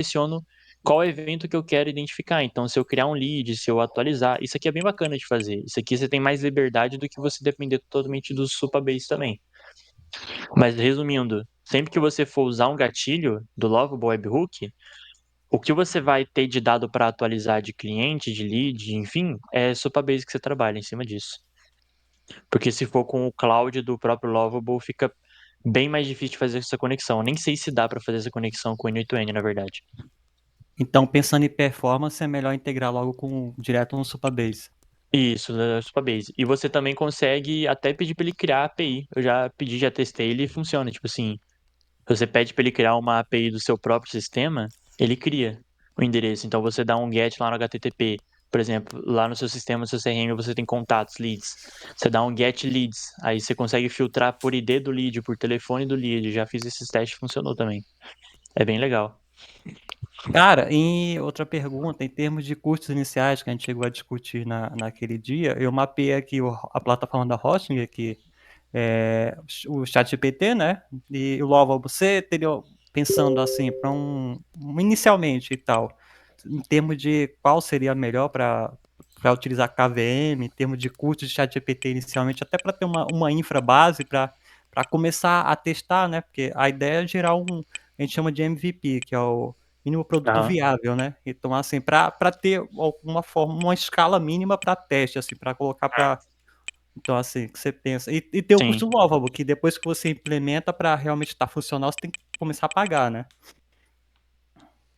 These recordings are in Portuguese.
seleciono qual evento que eu quero identificar. Então, se eu criar um lead, se eu atualizar, isso aqui é bem bacana de fazer. Isso aqui você tem mais liberdade do que você depender totalmente do Supabase também. Mas resumindo, sempre que você for usar um gatilho do Lovable Webhook, o que você vai ter de dado para atualizar de cliente, de lead, enfim, é Supabase que você trabalha em cima disso. Porque se for com o cloud do próprio Lovable, fica bem mais difícil de fazer essa conexão. Eu nem sei se dá para fazer essa conexão com o N8N, na verdade. Então, pensando em performance, é melhor integrar logo direto no Supabase. Isso, da Supabase. E você também consegue até pedir para ele criar a API. Eu já pedi, já testei, ele funciona. Tipo assim, você pede para ele criar uma API do seu próprio sistema, ele cria o endereço. Então você dá um get lá no HTTP. Por exemplo, lá no seu sistema, no seu CRM, você tem contatos, leads. Você dá um get leads. Aí você consegue filtrar por ID do lead, por telefone do lead. Já fiz esses testes, funcionou também. É bem legal. Cara, em outra pergunta, em termos de custos iniciais que a gente chegou a discutir naquele dia, eu mapeei aqui a plataforma da Hosting, que é o ChatGPT, né? E o Lova, você teria, pensando assim, para inicialmente e tal, em termos de qual seria melhor para utilizar KVM, em termos de custos de ChatGPT inicialmente, até para ter uma infra base para começar a testar, né? Porque a ideia é gerar a gente chama de MVP, que é o mínimo produto Aham. viável, né? Então, assim, para ter alguma forma, uma escala mínima para teste, assim, para colocar para. Então, assim, que você pensa. E tem o Sim. custo móvel, que depois que você implementa para realmente estar funcional, você tem que começar a pagar, né?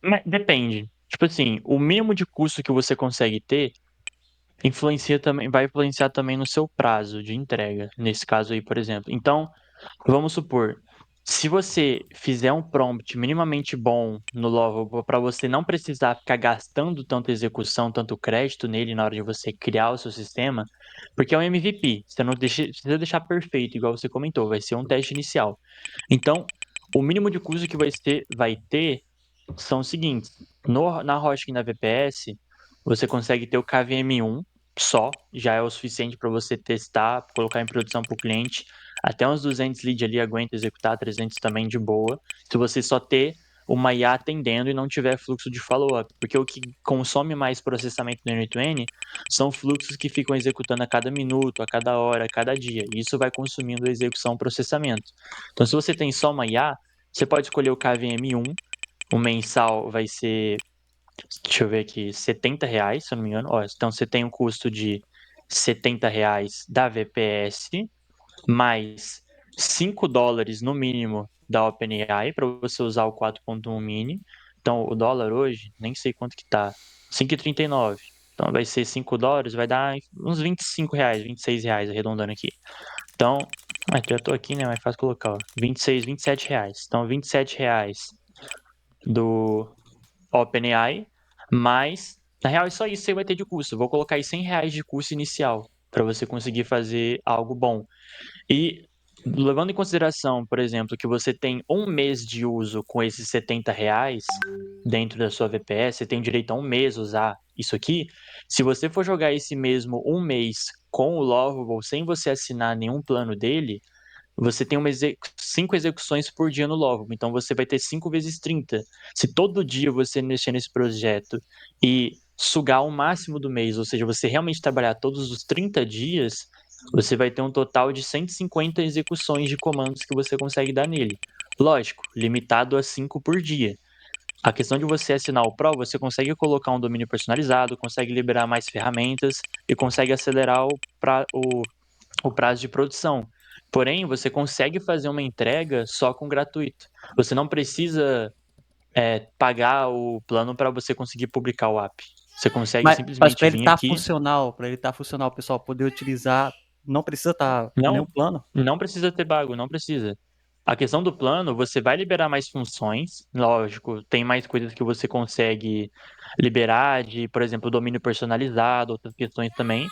Mas depende. Tipo assim, o mínimo de custo que você consegue ter influencia também, vai influenciar também no seu prazo de entrega, nesse caso aí, por exemplo. Então, vamos supor, se você fizer um prompt minimamente bom no Lovable para você não precisar ficar gastando tanta execução, tanto crédito nele na hora de você criar o seu sistema, porque é um MVP, você não precisa deixar perfeito, igual você comentou, vai ser um teste inicial. Então, o mínimo de custo que vai ter são os seguintes. Na Hosting e na VPS, você consegue ter o KVM1 só, já é o suficiente para você testar, colocar em produção para o cliente. Até uns 200 lead ali aguenta executar, 300 também de boa. Se você só ter uma IA atendendo e não tiver fluxo de follow-up, porque o que consome mais processamento do N2N são fluxos que ficam executando a cada minuto, a cada hora, a cada dia. E isso vai consumindo a execução e processamento. Então, se você tem só uma IA, você pode escolher o KVM1, o mensal vai ser, deixa eu ver aqui, R$ 70, se eu não me engano. Ó, então você tem um custo de R$ 70 da VPS, mais US$ 5 no mínimo da OpenAI para você usar o 4.1 mini. Então o dólar hoje, nem sei quanto que tá, 5,39. Então vai ser US$ 5, vai dar uns R$ 25, R$ 26, arredondando aqui. Então, já tô aqui, né? Mais fácil colocar, ó. 26, R$ 27. Então, R$ 27 do OpenAI, mas na real é só isso que você vai ter de custo. Eu vou colocar aí R$ 100 de custo inicial para você conseguir fazer algo bom. E levando em consideração, por exemplo, que você tem um mês de uso com esses R$ 70 dentro da sua VPS, você tem direito a um mês usar isso aqui. Se você for jogar esse mesmo um mês com o Lovable sem você assinar nenhum plano dele, você tem 5 execuções por dia no Lovable, então você vai ter 5 vezes 30. Se todo dia você mexer nesse projeto e sugar o máximo do mês, ou seja, você realmente trabalhar todos os 30 dias, você vai ter um total de 150 execuções de comandos que você consegue dar nele. Lógico, limitado a 5 por dia. A questão de você assinar o Pro, você consegue colocar um domínio personalizado, consegue liberar mais ferramentas e consegue acelerar o prazo de produção. Porém, você consegue fazer uma entrega só com gratuito. Você não precisa pagar o plano para você conseguir publicar o app. Você consegue Mas simplesmente vir aqui. para ele estar funcional, o pessoal poder utilizar, não precisa estar nenhum Não, plano. não precisa ter bago, não precisa. A questão do plano, você vai liberar mais funções, lógico, tem mais coisas que você consegue liberar, de, por exemplo, domínio personalizado, outras questões também.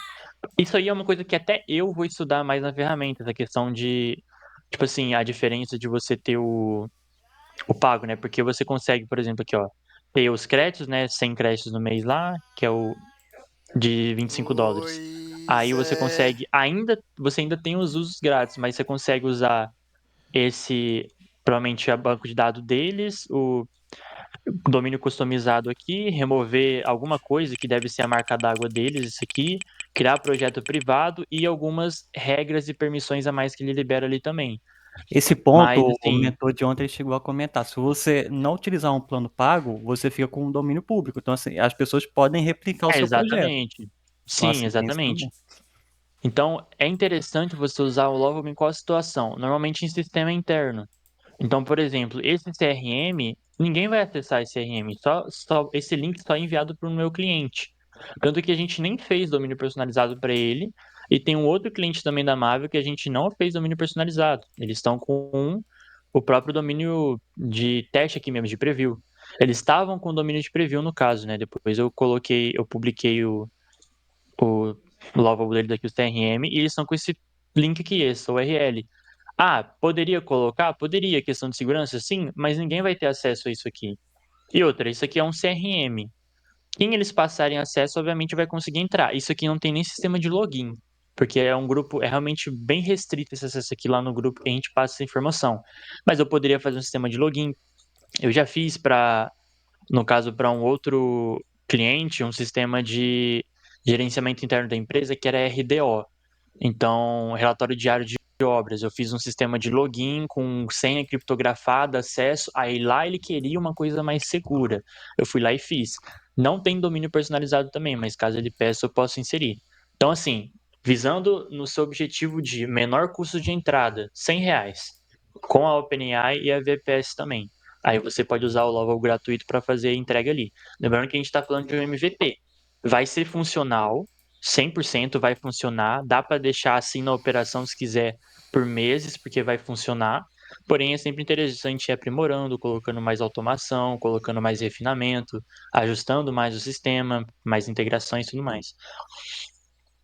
Isso aí é uma coisa que até eu vou estudar mais na ferramenta, essa questão de, tipo assim, a diferença de você ter o pago, né? Porque você consegue, por exemplo, aqui, ó, ter os créditos, né? 100 créditos no mês lá, que é o de US$ 25. Oi, Aí você Zé. consegue, você ainda tem os usos grátis, mas você consegue usar esse, provavelmente, a banco de dados deles, domínio customizado aqui, remover alguma coisa que deve ser a marca d'água deles, isso aqui, criar projeto privado e algumas regras e permissões a mais que ele libera ali também. Esse Mas, ponto, o assim, mentor de ontem chegou a comentar. Se você não utilizar um plano pago, você fica com um domínio público. Então, assim, as pessoas podem replicar o seu projeto. exatamente. Então, Sim, assim, tem isso exatamente. também. Então, é interessante você usar o Lovable em qual situação? Normalmente em sistema interno. Então, por exemplo, esse CRM, ninguém vai acessar esse CRM, esse link só é enviado para o meu cliente. Tanto que a gente nem fez domínio personalizado para ele, e tem um outro cliente também da Marvel que a gente não fez domínio personalizado. Eles estão com o próprio domínio de teste aqui mesmo, de preview. Eles estavam com o domínio de preview no caso, né? Depois eu publiquei o lovable dele daqui, o CRM, e eles estão com esse link aqui, esse URL. Ah, poderia colocar? Poderia, questão de segurança, sim, mas ninguém vai ter acesso a isso aqui. E outra, isso aqui é um CRM. Quem eles passarem acesso, obviamente, vai conseguir entrar. Isso aqui não tem nem sistema de login, porque é um grupo, é realmente bem restrito esse acesso aqui lá no grupo que a gente passa essa informação. Mas eu poderia fazer um sistema de login. Eu já fiz no caso, para um outro cliente, um sistema de gerenciamento interno da empresa que era RDO. Então, relatório diário de obras. Eu fiz um sistema de login com senha criptografada, acesso. Aí lá ele queria uma coisa mais segura. Eu fui lá e fiz. Não tem domínio personalizado também, mas caso ele peça, eu posso inserir. Então, assim, visando no seu objetivo de menor custo de entrada, R$ 100, com a OpenAI e a VPS também. Aí você pode usar o Lovable gratuito para fazer a entrega ali. Lembrando que a gente está falando de um MVP. Vai ser funcional, 100% vai funcionar. Dá para deixar assim na operação se quiser por meses, porque vai funcionar. Porém, é sempre interessante ir aprimorando, colocando mais automação, colocando mais refinamento, ajustando mais o sistema, mais integrações e tudo mais.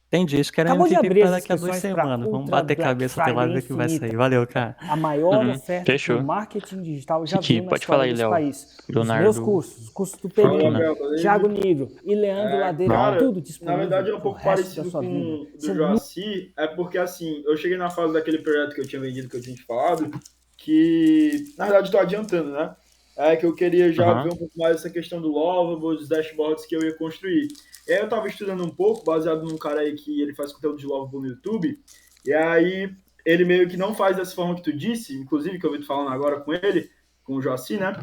Entendi. Isso que era Acabou de MVP abrir para as daqui a 2 inscrições para semanas. Vamos Ultra bater Black cabeça até lá Friday ver o que vai sair. Infinita, Valeu, cara. a maior oferta que o Fechou. marketing digital já viu Kiki, na pode falar história aí, desse Léo. país. Os meus Leonardo cursos, os cursos do Fala, PB, Fortuna. Gabriel, Thiago beleza? Nigro e Leandro Ladeira, Cara, tudo na verdade disponível é um pro pouco resto da parecido sua com vida. o do São Joaci, é porque assim, eu cheguei na fase daquele projeto que eu tinha vendido, que eu tinha te falado, que na verdade estou adiantando, né? É que eu queria já ver Aham. um pouco mais essa questão do Lovable, dos dashboards que eu ia construir. E aí eu estava estudando um pouco, baseado num cara aí que ele faz conteúdo de Lovable no YouTube, e aí ele meio que não faz dessa forma que tu disse, inclusive que eu vi tu falando agora com ele, com o Joaci, né?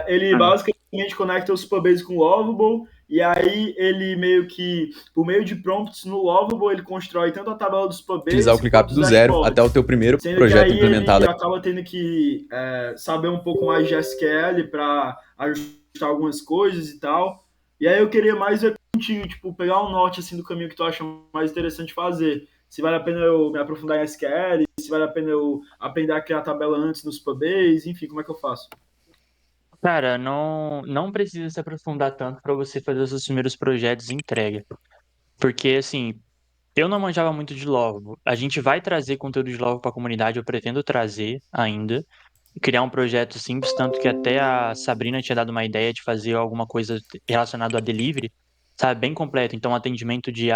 Ele Hum. basicamente conecta o Supabase com o Lovable, e aí ele meio que, por meio de prompts no Lovable, ele constrói tanto a tabela do Utilizar o Supabase quanto ClickUp os do zero até o dashboards. teu primeiro Sendo que projeto aí ele implementado. acaba tendo que saber um pouco mais de SQL para ajustar algumas coisas e tal. E aí eu queria mais ver contigo, tipo, pegar um norte assim do caminho que tu acha mais interessante fazer. Se vale a pena eu me aprofundar em SQL, se vale a pena eu aprender a criar tabela antes no Supabase, enfim, como é que eu faço? Cara, não precisa se aprofundar tanto para você fazer os seus primeiros projetos e entrega. Porque, assim, eu não manjava muito de Lovable. A gente vai trazer conteúdo de Lovable para a comunidade, eu pretendo trazer ainda. Criar um projeto simples, tanto que até a Sabrina tinha dado uma ideia de fazer alguma coisa relacionada a delivery, sabe? Bem completo. Então, atendimento de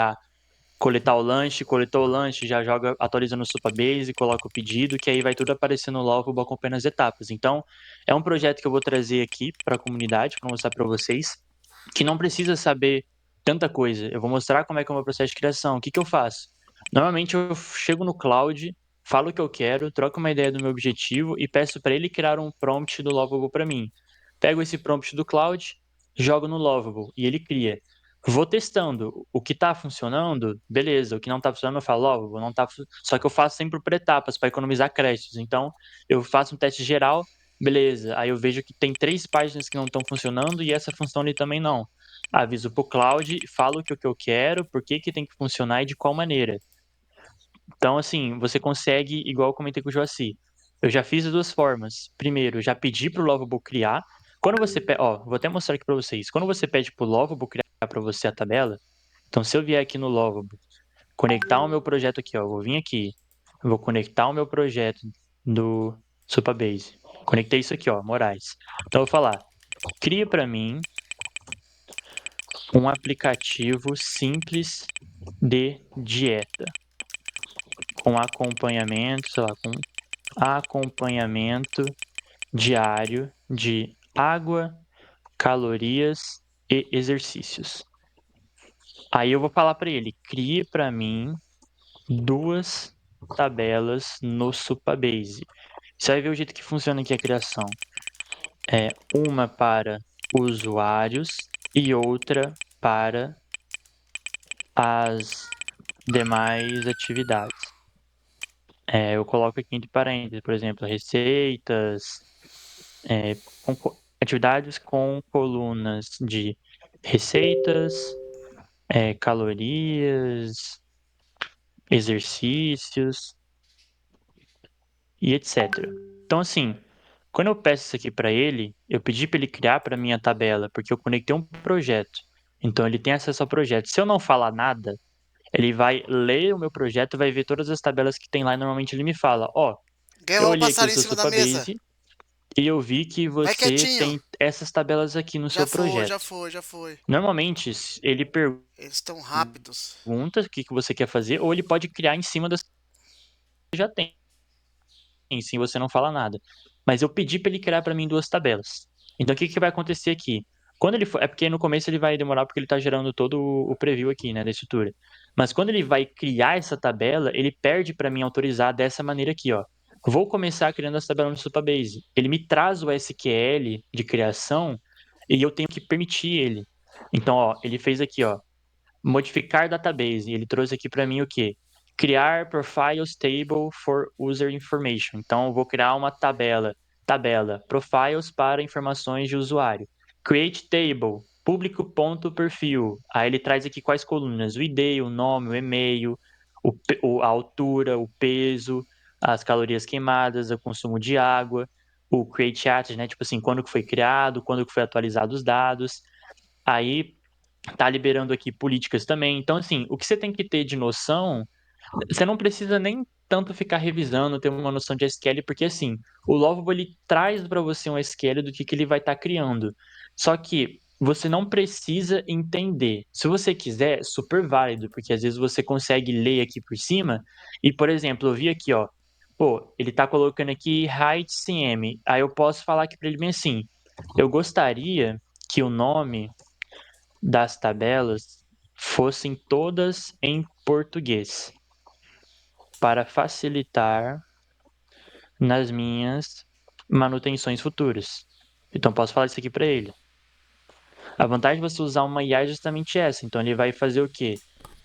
coletar o lanche, coletou o lanche, já joga, atualiza no Supabase, coloca o pedido, que aí vai tudo aparecer no Lovable acompanhando as etapas. Então, é um projeto que eu vou trazer aqui para a comunidade, para mostrar para vocês, que não precisa saber tanta coisa. Eu vou mostrar como é que é o meu processo de criação. O que que eu faço? Normalmente eu chego no Cloud, falo o que eu quero, troco uma ideia do meu objetivo e peço para ele criar um prompt do Lovable para mim. Pego esse prompt do Cloud, jogo no Lovable e ele cria. Vou testando. O que está funcionando, beleza. O que não está funcionando, eu falo, ó, não tá. Só que eu faço sempre por etapas para economizar créditos. Então, eu faço um teste geral, beleza. Aí eu vejo que tem 3 páginas que não estão funcionando e essa função ali também não. Aviso pro Cloud, falo o que eu quero, por que que tem que funcionar e de qual maneira. Então, assim, você consegue, igual eu comentei com o Joaci. Eu já fiz de duas formas. Primeiro, eu já pedi pro Lovable criar. Quando você pede, ó, vou até mostrar aqui para vocês. Quando você pede pro Lovable criar para você a tabela, então se eu vier aqui no Lovable, conectar o meu projeto aqui, ó, eu vou vir aqui, eu vou conectar o meu projeto do Supabase. Conectei isso aqui, ó, Moraes. Então eu vou falar, cria para mim um aplicativo simples de dieta com acompanhamento, sei lá, com acompanhamento diário de água calorias e exercícios. Aí eu vou falar para ele, crie para mim 2 tabelas no Supabase. Você vai ver o jeito que funciona aqui a criação. Uma para usuários e outra para as demais atividades. Eu coloco aqui entre parênteses, por exemplo, receitas, atividades com colunas de receitas, calorias, exercícios e etc. Então, assim, quando eu peço isso aqui para ele, eu pedi para ele criar para minha tabela, porque eu conectei um projeto. Então, ele tem acesso ao projeto. Se eu não falar nada, ele vai ler o meu projeto, vai ver todas as tabelas que tem lá e normalmente ele me fala: ó, eu Ganhou o olhei aqui o passarinho em seu cima da mesa. Supabase e eu vi que Vai você quietinho. tem essas tabelas aqui no Já seu foi, projeto. já foi, já foi. Normalmente, ele pergunta Eles estão rápidos. o que você quer fazer, ou ele pode criar em cima das que você já tem, se você não fala nada. Mas eu pedi para ele criar para mim 2 tabelas. Então, o que que vai acontecer aqui? Quando ele for, é porque no começo ele vai demorar porque ele está gerando todo o preview aqui, né, da estrutura. Mas quando ele vai criar essa tabela, ele perde para mim autorizar dessa maneira aqui, ó. Vou começar criando essa tabela no Supabase. Ele me traz o SQL de criação e eu tenho que permitir ele. Então, ó, ele fez aqui, ó, modificar database. Ele trouxe aqui para mim o quê? Criar profiles table for user information. Então, eu vou criar uma tabela, profiles para informações de usuário. Create table, público.perfil. Aí ele traz aqui quais colunas: o ID, o nome, o e-mail, a altura, o peso, as calorias queimadas, o consumo de água, o create chat, né? Tipo assim, quando que foi criado, quando que foi atualizado os dados. Aí tá liberando aqui políticas também. Então, assim, o que você tem que ter de noção, você não precisa nem tanto ficar revisando, ter uma noção de SQL, porque assim, o Lovable ele traz para você um SQL do que ele vai estar criando. Só que você não precisa entender. Se você quiser, super válido, porque às vezes você consegue ler aqui por cima e, por exemplo, eu vi aqui, ó, pô, ele tá colocando aqui height CM. Aí eu posso falar aqui para ele bem assim: eu gostaria que o nome das tabelas fossem todas em português, para facilitar nas minhas manutenções futuras. Então posso falar isso aqui para ele. A vantagem de você usar uma IA é justamente essa. Então ele vai fazer o quê?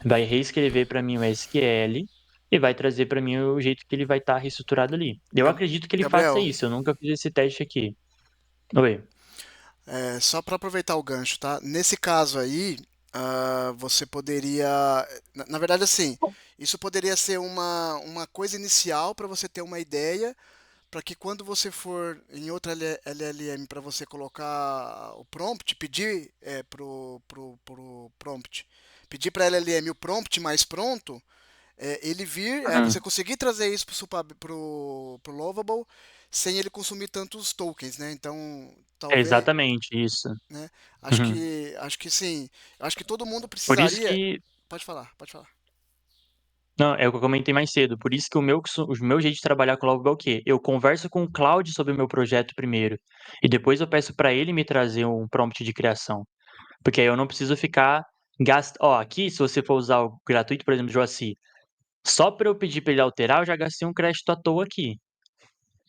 Vai reescrever para mim o SQL e vai trazer para mim o jeito que ele vai estar reestruturado ali. Eu acredito que ele faça Gabriel, isso. Eu nunca fiz esse teste aqui. Oi. só para aproveitar o gancho, tá? Nesse caso aí, você poderia. Na verdade, assim, isso poderia ser uma coisa inicial para você ter uma ideia, para que quando você for em outra LLM para você colocar o prompt, pedir pro prompt, pedir para a LLM o prompt mais pronto, ele vir, você conseguir trazer isso pro Lovable sem ele consumir tantos tokens, né? Então, É talvez, exatamente isso. né? Uhum. Acho que sim. Acho que todo mundo Por isso precisaria. que Pode falar, pode falar. Não, é o que eu comentei mais cedo. Por isso que o meu jeito de trabalhar com o Lovable é o quê? Eu converso com o Cloud sobre o meu projeto primeiro. E depois eu peço para ele me trazer um prompt de criação. Porque aí eu não preciso ficar Ó, aqui, se você for usar o gratuito, por exemplo, do Joaci, só para eu pedir para ele alterar, eu já gastei um crédito à toa aqui.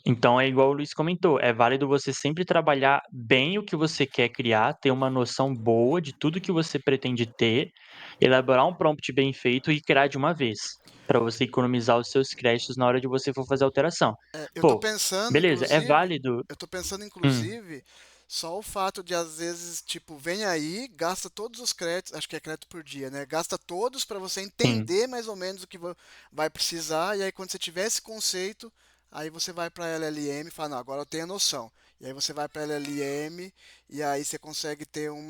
Então é igual o Luiz comentou, é válido você sempre trabalhar bem o que você quer criar, ter uma noção boa de tudo que você pretende ter, elaborar um prompt bem feito e criar de uma vez, para você economizar os seus créditos na hora de você for fazer a alteração. Eu tô Pô, pensando, beleza, é inclusive, válido. eu tô pensando, Hum, inclusive, só o fato de às vezes, tipo, vem aí, gasta todos os créditos, acho que é crédito por dia, né? Gasta todos para você sim, entender mais ou menos o que vai precisar, e aí quando você tiver esse conceito, aí você vai para LLM e fala, não, agora eu tenho a noção. E aí você vai para LLM e aí você consegue ter um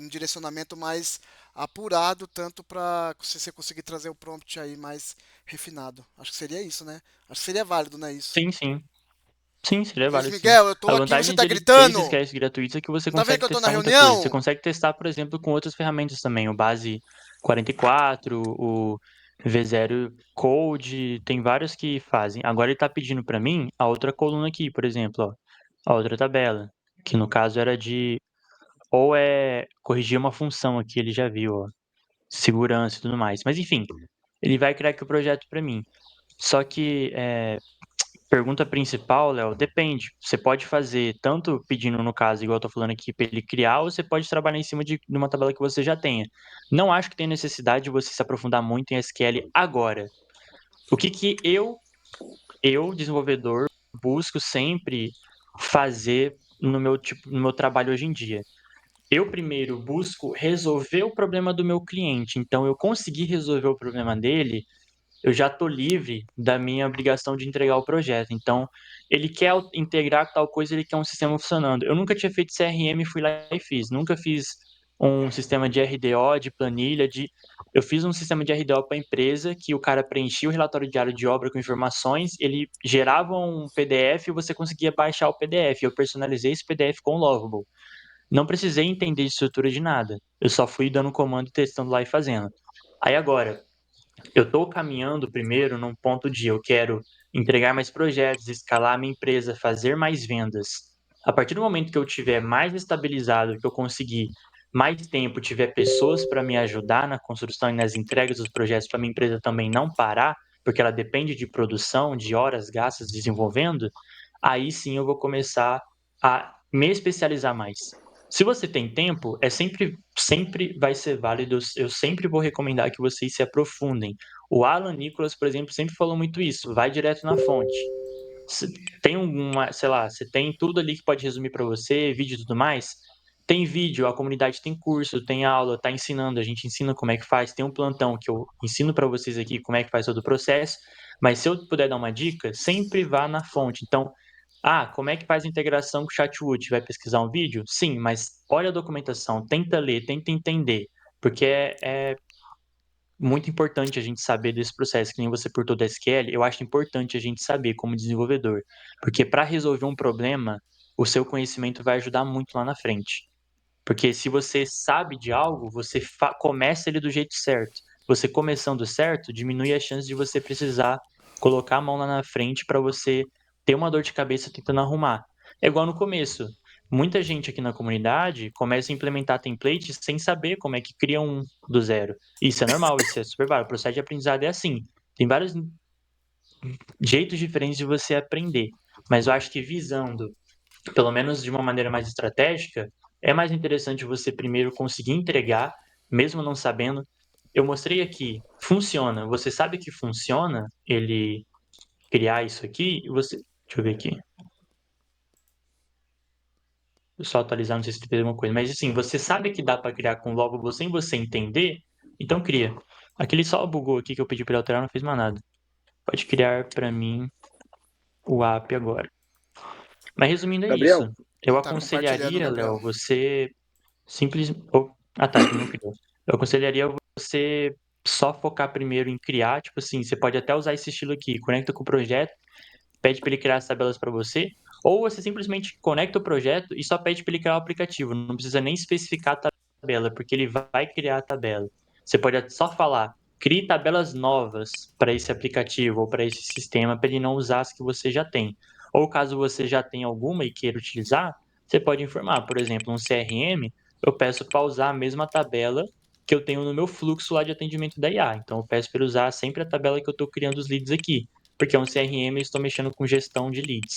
direcionamento mais apurado, tanto para você conseguir trazer o prompt aí mais refinado. Acho que seria isso, né? Acho que seria válido, não é isso? sim, sim. Sim, seria Luiz válido sim. Miguel, eu tô A aqui, você vantagem tá de ele ter gritando? esses créditos gratuitos é que você Não tá vendo consegue que eu tô na testar muita coisa. Você reunião? consegue testar, por exemplo, com outras ferramentas também. O Base 44, o V0 Code, tem vários que fazem. Agora ele tá pedindo para mim a outra coluna aqui, por exemplo, ó, a outra tabela, que no caso era de ou é corrigir uma função aqui, ele já viu, ó, segurança e tudo mais. Mas enfim, ele vai criar aqui o projeto para mim. Só que pergunta principal, Léo, depende. Você pode fazer tanto pedindo, no caso, igual eu tô falando aqui, para ele criar, ou você pode trabalhar em cima de uma tabela que você já tenha. Não acho que tem necessidade de você se aprofundar muito em SQL agora. O que eu, desenvolvedor, busco sempre fazer no meu trabalho hoje em dia? Eu primeiro busco resolver o problema do meu cliente. Então, eu consegui resolver o problema dele, eu já estou livre da minha obrigação de entregar o projeto. Então, ele quer integrar tal coisa, ele quer um sistema funcionando. Eu nunca tinha feito CRM, fui lá e fiz. Nunca fiz um sistema de RDO, de planilha, Eu fiz um sistema de RDO para a empresa que o cara preenchia o relatório diário de obra com informações, ele gerava um PDF e você conseguia baixar o PDF. Eu personalizei esse PDF com o Lovable. Não precisei entender de estrutura de nada. Eu só fui dando comando, testando lá e fazendo. Aí agora, eu estou caminhando primeiro num ponto de eu quero entregar mais projetos, escalar a minha empresa, fazer mais vendas. A partir do momento que eu tiver mais estabilizado, que eu conseguir mais tempo, tiver pessoas para me ajudar na construção e nas entregas dos projetos, para minha empresa também não parar, porque ela depende de produção, de horas gastas desenvolvendo, aí sim eu vou começar a me especializar mais. Se você tem tempo, sempre vai ser válido. Eu sempre vou recomendar que vocês se aprofundem. O Alan Nicholas, por exemplo, sempre falou muito isso. Vai direto na fonte. Tem sei lá, você tem tudo ali que pode resumir para você, vídeo e tudo mais. Tem vídeo, a comunidade tem curso, tem aula, tá ensinando, a gente ensina como é que faz. Tem um plantão que eu ensino para vocês aqui como é que faz todo o processo. Mas se eu puder dar uma dica, sempre vá na fonte. Então, como é que faz a integração com o Chatwood? Vai pesquisar um vídeo? Sim, mas olha a documentação, tenta ler, tenta entender, porque é muito importante a gente saber desse processo, que nem você por todo SQL, eu acho importante a gente saber como desenvolvedor, porque para resolver um problema, o seu conhecimento vai ajudar muito lá na frente. Porque se você sabe de algo, você começa ele do jeito certo. Você começando certo, diminui a chance de você precisar colocar a mão lá na frente para você ter uma dor de cabeça tentando arrumar. É igual no começo. Muita gente aqui na comunidade começa a implementar templates sem saber como é que cria um do zero. Isso é normal, isso é super válido. O processo de aprendizado é assim. Tem vários jeitos diferentes de você aprender. Mas eu acho que visando, pelo menos de uma maneira mais estratégica, é mais interessante você primeiro conseguir entregar, mesmo não sabendo. Eu mostrei aqui, funciona. Você sabe que funciona ele criar isso aqui? Deixa eu ver aqui. Só atualizar, não sei se tu fez alguma coisa. Mas assim, você sabe que dá para criar com Lovable sem você entender? Então cria. Aquele só bugou aqui que eu pedi para ele alterar, não fez mais nada. Pode criar para mim o app agora. Mas resumindo, é Gabriel? isso. Eu Tá compartilhando, aconselharia, Gabriel. Léo, você simples. Tá, ele não criou. Eu aconselharia você só focar primeiro em criar, tipo assim, você pode até usar esse estilo aqui, conecta com o projeto, pede para ele criar as tabelas para você, ou você simplesmente conecta o projeto e só pede para ele criar o aplicativo, não precisa nem especificar a tabela, porque ele vai criar a tabela. Você pode só falar, crie tabelas novas para esse aplicativo ou para esse sistema, para ele não usar as que você já tem. Ou caso você já tenha alguma e queira utilizar, você pode informar, por exemplo, um CRM, eu peço para usar a mesma tabela que eu tenho no meu fluxo lá de atendimento da IA. Então, eu peço para ele usar sempre a tabela que eu estou criando os leads aqui, porque é um CRM e estou mexendo com gestão de leads,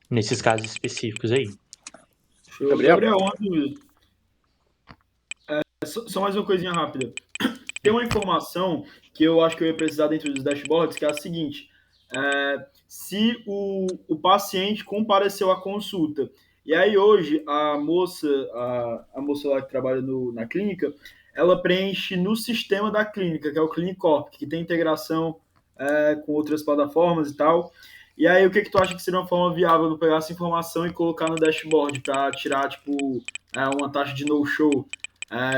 nesses casos específicos aí. Show. Gabriel? Gabriel, uma dúvida. Só mais uma coisinha rápida. Tem uma informação que eu acho que eu ia precisar dentro dos dashboards, que é a seguinte. Se o paciente compareceu à consulta, e aí hoje a moça lá que trabalha na clínica, ela preenche no sistema da clínica, que é o Clinicorp, que tem integração com outras plataformas e tal. E aí, o que tu acha que seria uma forma viável de pegar essa informação e colocar no dashboard para tirar, tipo, uma taxa de no-show?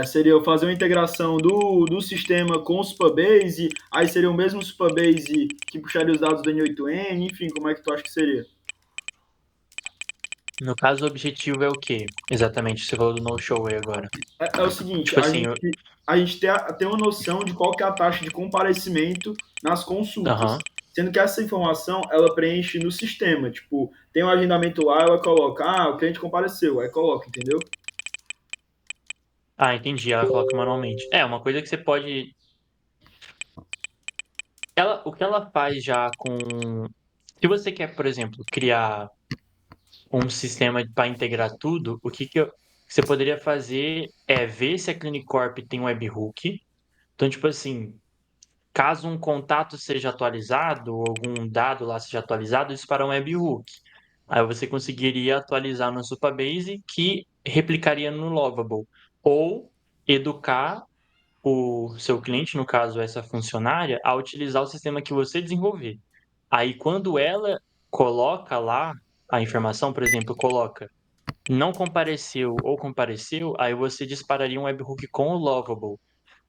Seria eu fazer uma integração do sistema com o Supabase, aí seria o mesmo Supabase que puxaria os dados do N8N, enfim, como é que tu acha que seria? No caso, o objetivo é o quê? Exatamente, você falou do no-show aí agora. É o seguinte, Tipo assim, a gente tem uma noção de qual que é a taxa de comparecimento nas consultas. Sendo que essa informação, ela preenche no sistema. Tipo, tem um agendamento lá, ela coloca, o cliente compareceu, aí coloca, entendeu? Ah, entendi. Ela coloca manualmente. É, uma coisa que você pode. O que ela faz já com. Se você quer, por exemplo, criar um sistema para integrar tudo, você poderia fazer é ver se a Clinicorp tem um webhook. Então, tipo assim, caso um contato seja atualizado, ou algum dado lá seja atualizado, isso para um webhook. Aí você conseguiria atualizar no Supabase que replicaria no Lovable. Ou educar o seu cliente, no caso essa funcionária, a utilizar o sistema que você desenvolver. Aí quando ela coloca lá a informação, por exemplo, coloca não compareceu ou compareceu, aí você dispararia um webhook com o Lovable.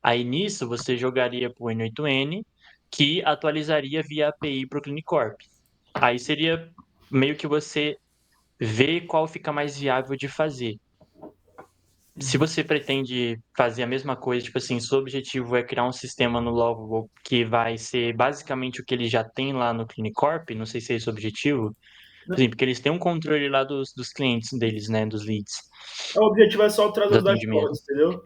Aí nisso você jogaria para o N8N, que atualizaria via API para o Clinicorp. Aí seria meio que você ver qual fica mais viável de fazer. Se você pretende fazer a mesma coisa, tipo assim, seu objetivo é criar um sistema no Lovable que vai ser basicamente o que ele já tem lá no Clinicorp, não sei se é esse o objetivo, por exemplo, porque eles têm um controle lá dos clientes deles, né, dos leads, O objetivo é só trazer do os atendimento. dashboards, entendeu?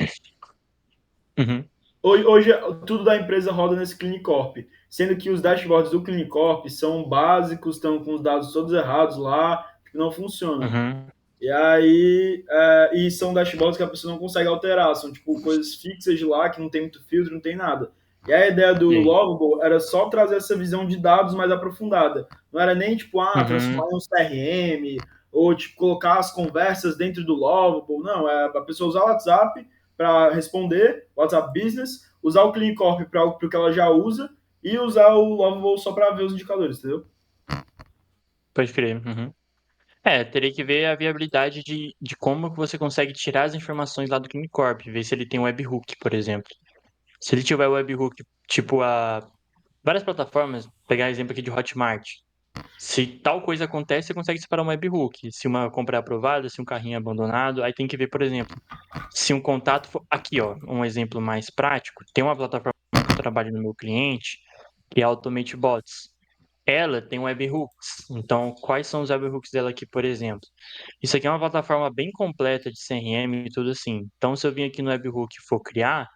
Uhum, Hoje tudo da empresa roda nesse Clinicorp, sendo que os dashboards do Clinicorp são básicos, estão com os dados todos errados lá, que não funcionam. uhum, E aí, e são dashboards que a pessoa não consegue alterar, são tipo coisas fixas de lá, que não tem muito filtro, não tem nada. E a ideia do sim, Lovable era só trazer essa visão de dados mais aprofundada. Não era nem tipo, uhum, transformar em um CRM, ou tipo, colocar as conversas dentro do Lovable. Não, é a pessoa usar o WhatsApp para responder, WhatsApp Business, usar o Clinicorp para o que ela já usa, e usar o Lovable só para ver os indicadores, entendeu? pode crer, uhum. É, teria que ver a viabilidade de como que você consegue tirar as informações lá do Clinicorp, ver se ele tem um webhook, por exemplo. Se ele tiver webhook, tipo várias plataformas, pegar exemplo aqui de Hotmart. Se tal coisa acontece, você consegue separar um webhook. Se uma compra é aprovada, se um carrinho é abandonado, aí tem que ver, por exemplo, se um contato for. Aqui, ó, um exemplo mais prático. Tem uma plataforma que eu trabalho no meu cliente, que é a Automate Bots. Ela tem webhooks. Então, quais são os webhooks dela aqui, por exemplo? Isso aqui é uma plataforma bem completa de CRM e tudo assim. Então, se eu vim aqui no webhook e for criar,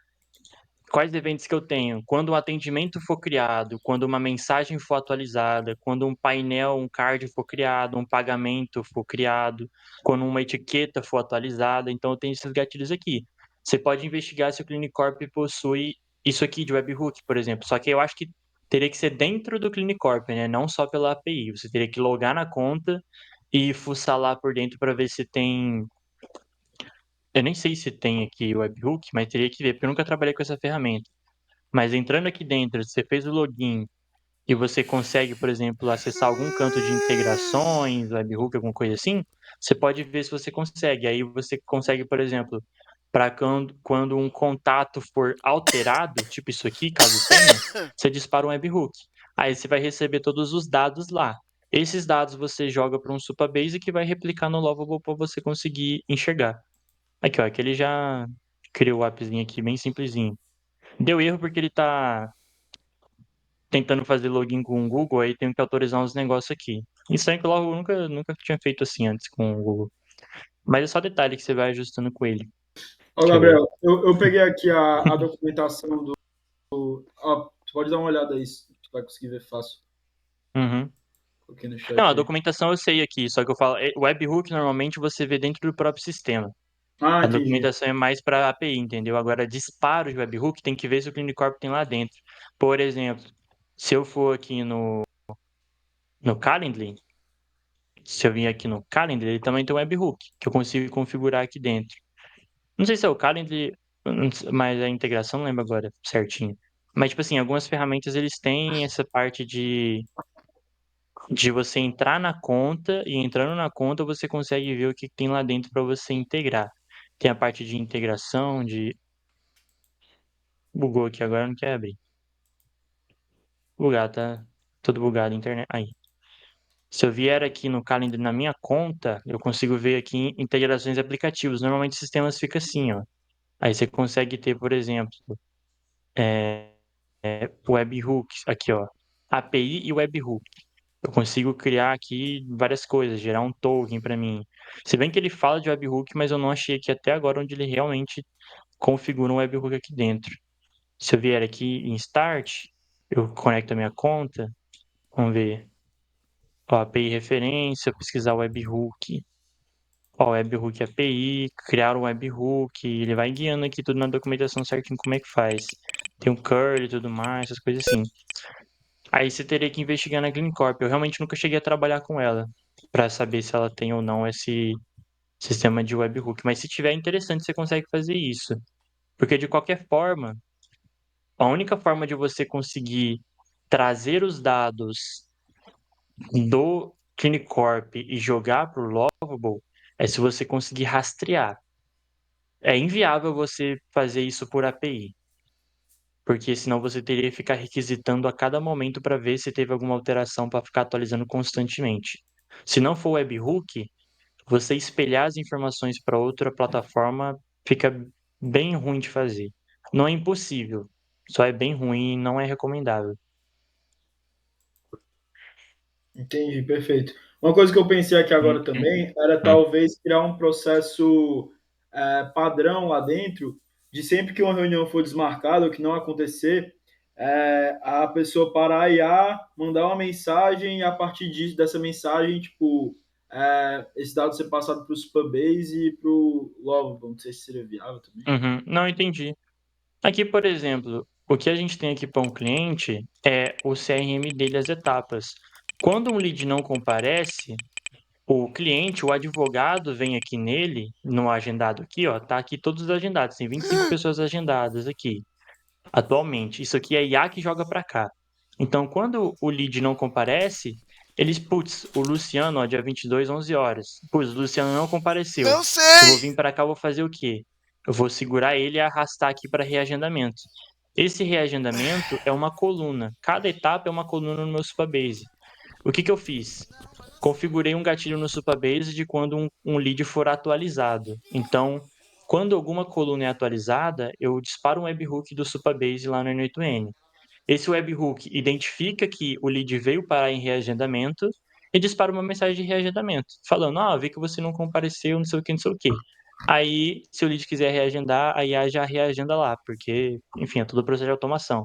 quais eventos que eu tenho? Quando um atendimento for criado, quando uma mensagem for atualizada, quando um painel, um card for criado, um pagamento for criado, quando uma etiqueta for atualizada. Então, eu tenho esses gatilhos aqui. Você pode investigar se o Clinicorp possui isso aqui de webhook, por exemplo. Só que eu acho que teria que ser dentro do Clinicorp, né? Não só pela API. Você teria que logar na conta e fuçar lá por dentro para ver se tem. Eu nem sei se tem aqui o webhook, mas teria que ver, porque eu nunca trabalhei com essa ferramenta. Mas entrando aqui dentro, você fez o login e você consegue, por exemplo, acessar algum canto de integrações, webhook, alguma coisa assim, você pode ver se você consegue. Aí você consegue, por exemplo, para quando um contato for alterado, tipo isso aqui, caso tenha, você dispara um webhook. Aí você vai receber todos os dados lá. Esses dados você joga para um Supabase que vai replicar no Lovable para você conseguir enxergar. Aqui, ó, aqui ele já criou o appzinho aqui, bem simplesinho. Deu erro porque ele tá tentando fazer login com o Google, aí tenho que autorizar uns negócios aqui. Isso aí que eu nunca tinha feito assim antes com o Google. Mas é só detalhe que você vai ajustando com ele. Ó, Deixa eu ver. Gabriel, eu peguei aqui a documentação do. Tu pode dar uma olhada aí, tu vai conseguir ver fácil. Uhum. Coloquei no Não, chat a aí. documentação eu sei aqui, só que eu falo, webhook normalmente você vê dentro do próprio sistema. A Entendi. documentação é mais para API, entendeu? Agora, disparo de webhook tem que ver se o Clinicorp tem lá dentro. Por exemplo, se eu for aqui no Calendly, se eu vir aqui no Calendly, ele também tem um webhook, que eu consigo configurar aqui dentro. Não sei se é o Calendly, mas a integração não lembro agora certinho. Mas, tipo assim, algumas ferramentas eles têm essa parte de você entrar na conta e entrando na conta você consegue ver o que tem lá dentro para você integrar. Tem a parte de integração, de. Bugou aqui agora, não quer abrir. Bugado, tá? Tudo bugado a internet. Aí. Se eu vier aqui no Calendar na minha conta, eu consigo ver aqui integrações de aplicativos. Normalmente os sistemas ficam assim, ó. Aí você consegue ter, por exemplo, webhooks, aqui ó, API e webhook. Eu consigo criar aqui várias coisas, gerar um token para mim. Se bem que ele fala de webhook, mas eu não achei aqui até agora onde ele realmente configura um webhook aqui dentro. Se eu vier aqui em Start, eu conecto a minha conta. Vamos ver. Ó, API referência, pesquisar webhook. Ó, webhook API, criar um webhook. Ele vai guiando aqui tudo na documentação certinho como é que faz. Tem um curly e tudo mais, essas coisas assim. Aí você teria que investigar na Clean Corp. Eu realmente nunca cheguei a trabalhar com ela para saber se ela tem ou não esse sistema de webhook. Mas se tiver interessante, você consegue fazer isso. Porque de qualquer forma, a única forma de você conseguir trazer os dados do Clean Corp e jogar para o Lovable é se você conseguir rastrear. É inviável você fazer isso por API. Porque senão você teria que ficar requisitando a cada momento para ver se teve alguma alteração para ficar atualizando constantemente. Se não for webhook, você espelhar as informações para outra plataforma fica bem ruim de fazer. Não é impossível, só é bem ruim e não é recomendável. Entendi, perfeito. Uma coisa que eu pensei aqui agora também era talvez criar um processo padrão lá dentro, de sempre que uma reunião for desmarcada ou que não acontecer, a pessoa parar a IA, mandar uma mensagem e a partir dessa mensagem, tipo, esse dado ser passado para o Supabase e para o Lovable. Não sei se seria viável também. Uhum. Não entendi. Aqui, por exemplo, o que a gente tem aqui para um cliente é o CRM dele, as etapas. Quando um lead não comparece, o cliente, o advogado, vem aqui nele, no agendado aqui, ó, tá aqui todos os agendados, tem 25 pessoas agendadas aqui, atualmente. Isso aqui é IA que joga para cá. Então, quando o lead não comparece, eles, putz, o Luciano, ó, dia 22, 11 horas. Putz, o Luciano não compareceu. Não Eu sei! vou vir para cá, vou fazer o quê? Eu vou segurar ele e arrastar aqui para reagendamento. Esse reagendamento é uma coluna. Cada etapa é uma coluna no meu Supabase. O que eu fiz? Configurei um gatilho no Supabase de quando um lead for atualizado. Então, quando alguma coluna é atualizada, eu disparo um webhook do Supabase lá no N8N. Esse webhook identifica que o lead veio parar em reagendamento e dispara uma mensagem de reagendamento, falando, vi que você não compareceu, não sei o que, não sei o que. Aí, se o lead quiser reagendar, a IA já reagenda lá, porque, enfim, é tudo processo de automação.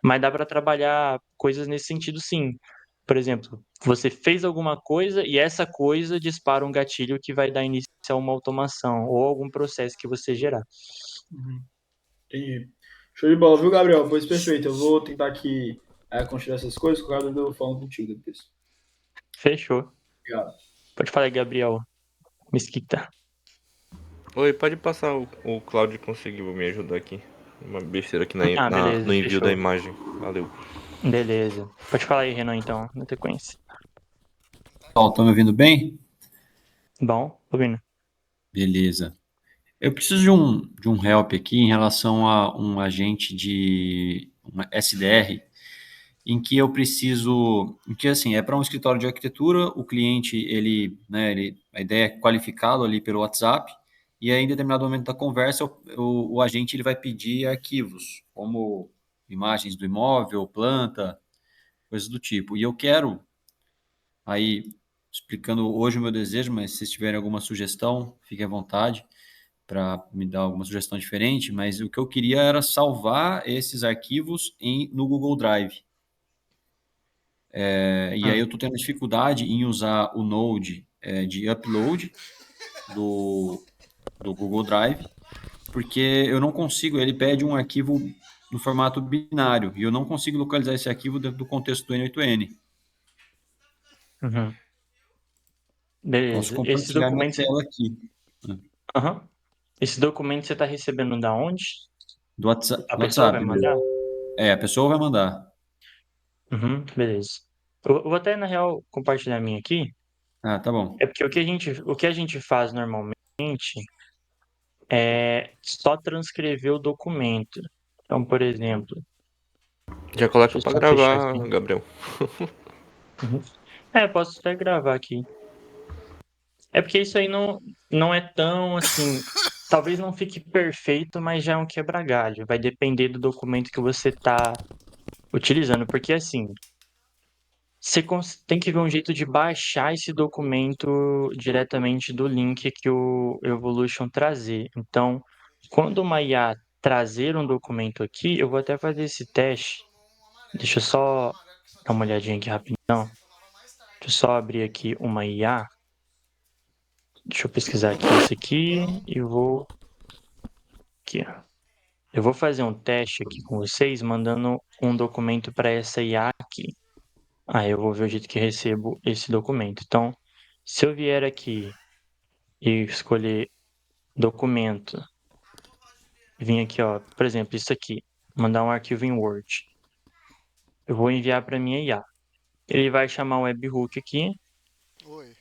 Mas dá para trabalhar coisas nesse sentido, sim. Por exemplo, você fez alguma coisa e essa coisa dispara um gatilho que vai dar início a uma automação ou algum processo que você gerar. Entendi. Show de bola, viu, Gabriel? Pois perfeito. Eu vou tentar aqui construir essas coisas, com o Gabriel eu falo contigo depois. Fechou. Obrigado. Pode falar, Gabriel Mesquita. Oi, pode passar o Claudio conseguiu me ajudar aqui. Uma besteira aqui Beleza, no envio fechou. da imagem. Valeu. Beleza. Pode falar aí, Renan, então, na sequência. Pessoal, estão me ouvindo bem? Bom, ouvindo. Beleza. Eu preciso de um help aqui em relação a um agente de uma SDR, em que eu preciso, em que assim, é para um escritório de arquitetura, o cliente, a ideia é qualificá-lo ali pelo WhatsApp, e aí em determinado momento da conversa, o agente ele vai pedir arquivos, como imagens do imóvel, planta, coisas do tipo. E eu quero, aí, explicando hoje o meu desejo, mas se vocês tiverem alguma sugestão, fiquem à vontade para me dar alguma sugestão diferente, mas o que eu queria era salvar esses arquivos no Google Drive. E aí eu estou tendo dificuldade em usar o Node de upload do Google Drive, porque eu não consigo, ele pede um arquivo no formato binário, e eu não consigo localizar esse arquivo dentro do contexto do N8N. Uhum. Posso Beleza. Esse compartilhar minha documento, tela aqui. Uhum. Esse documento você está recebendo da onde? Do WhatsApp. A pessoa vai mandar? A pessoa vai mandar. Uhum, beleza. Eu vou até, na real, compartilhar a minha aqui. Ah, tá bom. É porque o que a gente faz normalmente é só transcrever o documento. Então, por exemplo, Já coloca deixa eu pra só fechar gravar, aqui. Gabriel. Uhum. Posso até gravar aqui. É porque isso aí não é tão assim. Talvez não fique perfeito, mas já é um quebra-galho. Vai depender do documento que você está utilizando. Porque assim, você tem que ver um jeito de baixar esse documento diretamente do link que o Evolution trazer. Então, quando uma IA trazer um documento aqui, eu vou até fazer esse teste. Deixa eu só dar uma olhadinha aqui rapidão. Deixa eu só abrir aqui uma IA. Deixa eu pesquisar aqui isso aqui e vou aqui, ó. Eu vou fazer um teste aqui com vocês, mandando um documento para essa IA aqui. Aí eu vou ver o jeito que recebo esse documento. Então, se eu vier aqui e escolher documento, vim aqui, ó, por exemplo, isso aqui, mandar um arquivo em Word. Eu vou enviar para minha IA. Ele vai chamar um webhook aqui Oi.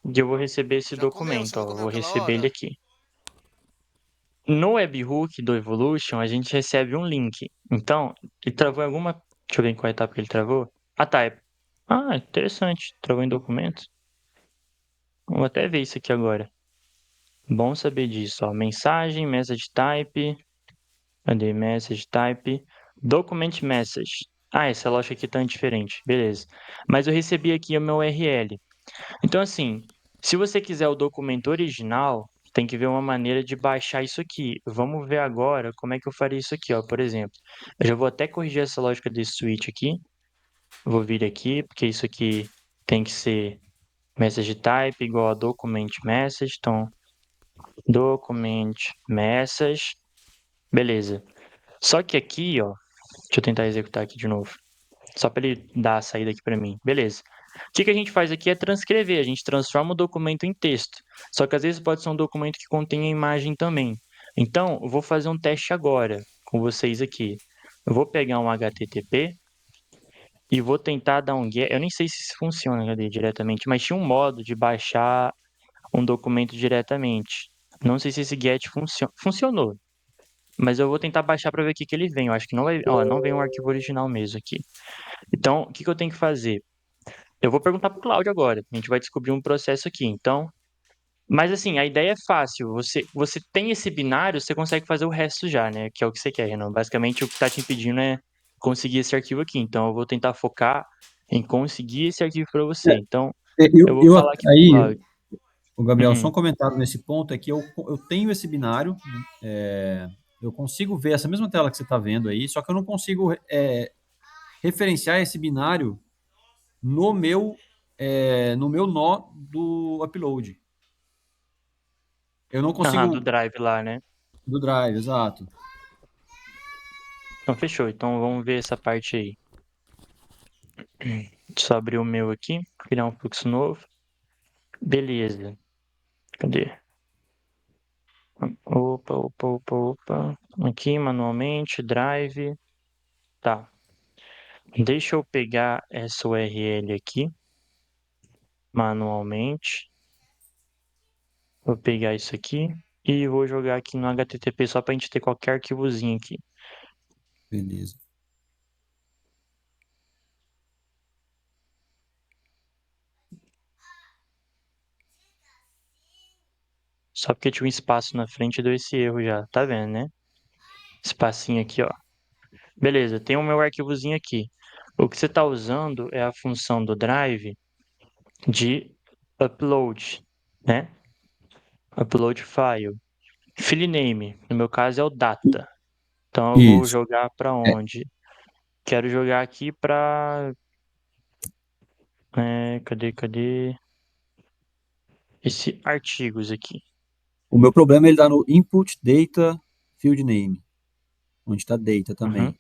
e eu vou receber esse Já comeu, documento, você não ó, eu comeu vou aquela receber ele hora? aqui. No webhook do Evolution, a gente recebe um link. Então, ele travou em alguma. Deixa eu ver em qual etapa que ele travou. Ah, tá. Ah, interessante. Travou em documentos. Vou até ver isso aqui agora. Bom saber disso, ó. Mensagem, message type. Cadê? Message type. Document message. Ah, essa lógica aqui tá diferente. Beleza. Mas eu recebi aqui o meu URL. Então, assim, se você quiser o documento original, tem que ver uma maneira de baixar isso aqui. Vamos ver agora como é que eu faria isso aqui, ó. Por exemplo, eu já vou até corrigir essa lógica desse switch aqui. Vou vir aqui, porque isso aqui tem que ser message type igual a document message. Então, document message. Beleza. Só que aqui, ó, deixa eu tentar executar aqui de novo. Só para ele dar a saída aqui para mim. Beleza. O que a gente faz aqui é transcrever, a gente transforma o documento em texto. Só que às vezes pode ser um documento que contém a imagem também. Então, eu vou fazer um teste agora com vocês aqui. Eu vou pegar um HTTP e vou tentar dar um get. Eu nem sei se isso funciona, cadê, diretamente, mas tinha um modo de baixar um documento diretamente. Não sei se esse get funcionou, mas eu vou tentar baixar para ver o que ele vem. Eu acho que não vai, ó, não vem um arquivo original mesmo aqui. Então, o que eu tenho que fazer? Eu vou perguntar pro Cláudio agora. A gente vai descobrir um processo aqui. Então, mas assim, a ideia é fácil. Você tem esse binário, você consegue fazer o resto já, né? Que é o que você quer, Renan. Basicamente, o que tá te impedindo é conseguir esse arquivo aqui. Então, eu vou tentar focar em conseguir esse arquivo para você. Então, eu vou falar aqui pro Cláudio. O Gabriel, só um Uhum. comentário nesse ponto é que eu tenho esse binário, eu consigo ver essa mesma tela que você está vendo aí, só que eu não consigo referenciar esse binário no meu nó do upload. Eu não Do consigo Drive lá, né? do drive, exato. Então, fechou. Então, vamos ver essa parte aí. Deixa eu só abrir o meu aqui, criar um fluxo novo. Beleza. Cadê? Opa. Aqui, manualmente, Drive. Tá. Deixa eu pegar essa URL aqui, manualmente. Vou pegar isso aqui e vou jogar aqui no HTTP só pra gente ter qualquer arquivozinho aqui. Beleza. Só porque tinha um espaço na frente deu esse erro já, tá vendo, né? Espacinho aqui, ó. Beleza, tem o meu arquivozinho aqui. O que você tá usando é a função do Drive de upload, né? Upload file. File name, no meu caso é o data. Então eu vou Isso. jogar pra onde? Quero jogar aqui pra. Cadê? Esse artigos aqui. O meu problema é ele dar no input data field name, onde está data Uhum. também.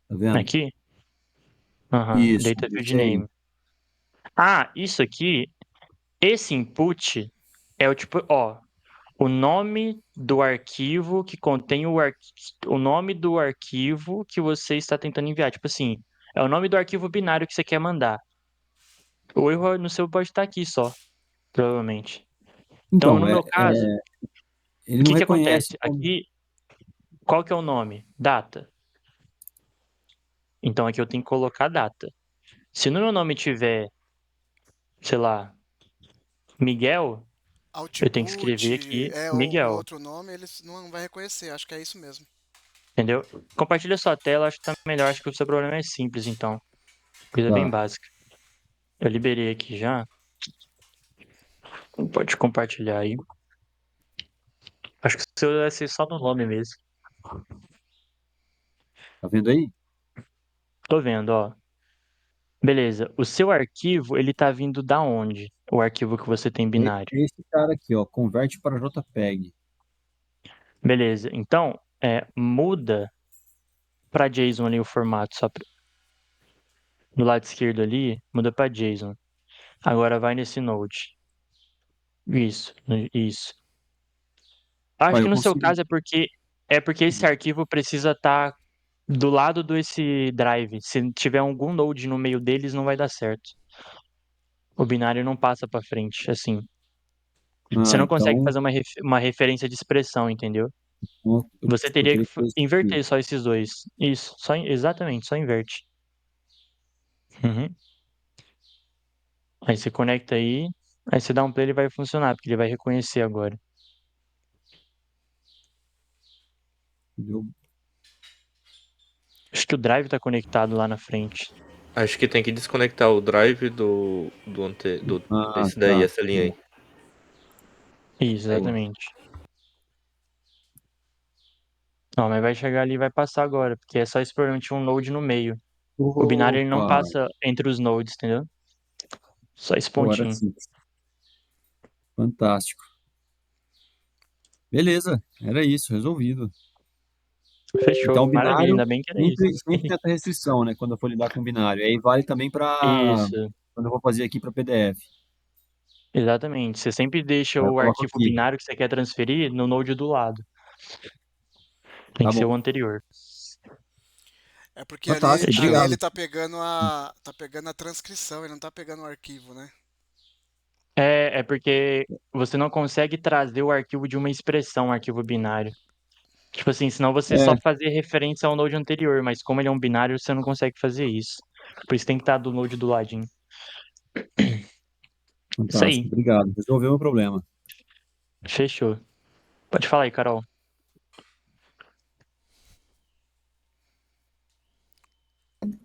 Tá vendo? Aqui? Aham. Isso, Data field esse aí. name. Ah, isso aqui, esse input é o tipo, ó, o nome do arquivo que contém o nome do arquivo que você está tentando enviar. Tipo assim, é o nome do arquivo binário que você quer mandar. O erro no seu pode estar aqui só, provavelmente. Então, no Então, meu caso, ele o não que que reconhece acontece? como. Aqui, qual que é o nome? Data. Então aqui eu tenho que colocar data. Se no meu nome tiver, sei lá, Miguel, eu tenho que escrever Output, aqui o Miguel, outro nome, ele não vai reconhecer, acho que é isso mesmo. entendeu? Compartilha sua tela, acho que tá melhor, acho que o seu problema é simples, então. Coisa bem Tá. básica. Eu liberei aqui já. Pode compartilhar aí. Acho que o seu vai ser só no nome mesmo. Tá vendo aí? Tô vendo, ó. Beleza. O seu arquivo, ele tá vindo da onde? O arquivo que você tem binário. Esse cara aqui, ó, converte para JPEG. Beleza. Então, muda pra JSON ali o formato. Do lado esquerdo ali, muda pra JSON. Agora vai nesse Node. Isso, isso. Ó, Acho que eu no seu consigo. caso é porque esse arquivo precisa estar do lado desse drive. Se tiver algum node no meio deles, não vai dar certo. O binário não passa pra frente, assim. Você Ah, não consegue então fazer uma referência de expressão, entendeu? Você eu teria que teria que fazer isso aqui. inverter só esses dois. Isso, exatamente, só inverte. Uhum. Aí você conecta aí você dá um play, ele vai funcionar, porque ele vai reconhecer agora. Entendeu? Acho que o drive tá conectado lá na frente. Acho que tem que desconectar o drive Ah, esse daí, tá. essa linha aí. Isso, Boa. exatamente. Não, mas vai chegar ali e vai passar agora, porque é só esse problema, tinha um node no meio. O binário ele não Opa! passa entre os nodes, entendeu? Só esse Agora pontinho. sim. Fantástico. Beleza, era isso, resolvido. Fechou. Então, o Maravilha, binário ainda bem que era isso. sempre tem essa restrição, né? Quando eu for lidar com binário. Aí vale também para Isso, quando eu vou fazer aqui para PDF. exatamente. Você sempre deixa Aí eu o coloco arquivo aqui. binário que você quer transferir no node do lado. Tem Tá que ser bom. o anterior. É porque Fantástico, ali Fechou. ele obrigado. tá pegando a transcrição, ele não tá pegando o arquivo, né? É porque você não consegue trazer o arquivo de uma expressão, um arquivo binário. Tipo assim, senão você É, só fazia referência ao node anterior, mas como ele é um binário, você não consegue fazer isso. Por isso tem que estar do node do ladinho. Isso fantástico, aí. obrigado. Resolveu o problema. Fechou. Pode falar aí, Carol.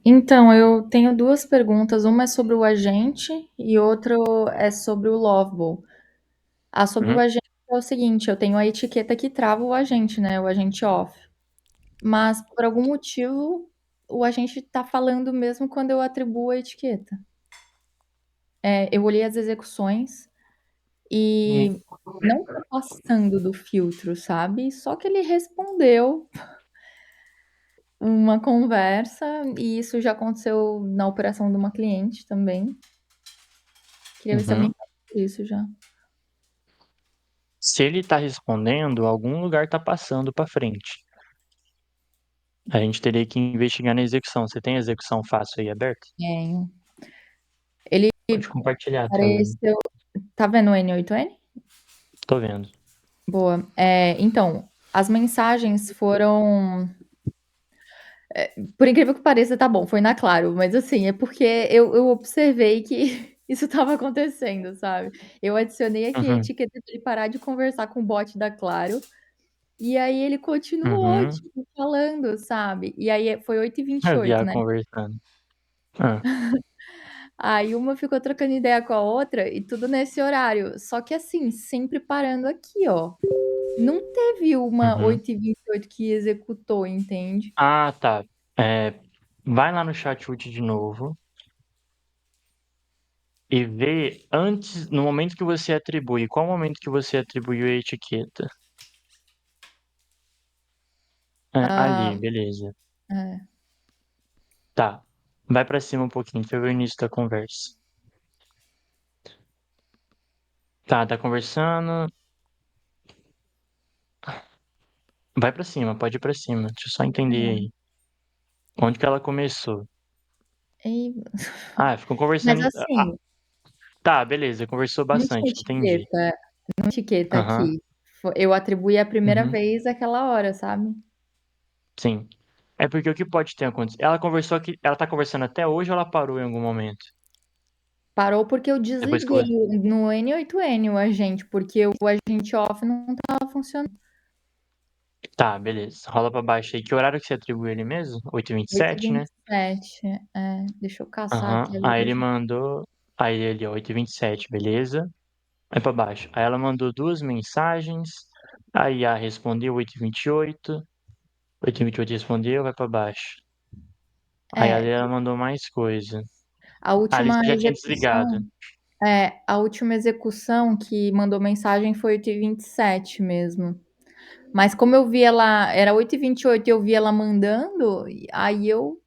Então, eu tenho duas perguntas. Uma é sobre o agente e outra é sobre o Lovable. A sobre o Uhum. agente é o seguinte: eu tenho a etiqueta que trava o agente, né? O agente off. Mas por algum motivo o agente está falando mesmo quando eu atribuo a etiqueta. Eu olhei as execuções e não tá passando do filtro, sabe? Só que ele respondeu uma conversa e isso já aconteceu na operação de uma cliente também. Queria ver se alguém Uhum. fala sobre isso já. Se ele tá respondendo, algum lugar tá passando para frente. A gente teria que investigar na execução. Você tem a execução fácil aí aberta? Tenho. Ele Pode compartilhar a tela aí. apareceu. Tá vendo o N8N? Tô vendo. Boa. Então, as mensagens foram. Por incrível que pareça, tá bom, foi na Claro, mas assim, é porque eu observei que isso estava acontecendo, sabe? Eu adicionei aqui a Uhum. etiqueta pra ele parar de conversar com o bot da Claro, e aí ele continuou, Uhum. tipo, falando, sabe? E aí foi Eu vi 8h28, ela né? conversando. Ah. Aí uma ficou trocando ideia com a outra e tudo nesse horário. Só que assim, sempre parando aqui, ó. Não teve uma Uhum. 8h28 que executou, entende? Ah, tá. É, vai lá no chat de novo e vê antes, no momento que você atribui, qual momento que você atribuiu a etiqueta? Ah, Ali, beleza. é. Tá. Vai pra cima um pouquinho, foi o início da conversa. Tá conversando. Vai pra cima, pode ir pra cima. Deixa eu só entender aí. Onde que ela começou? E- Ficou Mas conversando. assim, Tá, beleza, conversou não tinha bastante, entendi. etiqueta, não tinha etiqueta Aham, aqui. Eu atribuí a primeira uhum, vez aquela hora, sabe? sim. É porque o que pode ter acontecido? Ela conversou aqui. Ela tá conversando até hoje ou ela parou em algum momento? Parou porque eu Depois que desliguei você. no N8N o agente, porque o agente off não estava funcionando. Tá, beleza. Rola pra baixo aí. Que horário que você atribuiu ele mesmo? 8h27, né? 8h27. Deixa eu caçar Aham. aqui a Aí ele ligação. mandou. Aí ele, ó, 8h27, beleza? Aí pra baixo. Aí ela mandou 2 mensagens. Aí a respondeu 8h28. 8h28 respondeu, vai pra baixo. Aí É, ela mandou mais coisa. a Ali última você já tinha desligado. execução. A última execução que mandou mensagem foi 8h27 mesmo. Mas como eu vi ela, era 8h28 e eu vi ela mandando, aí eu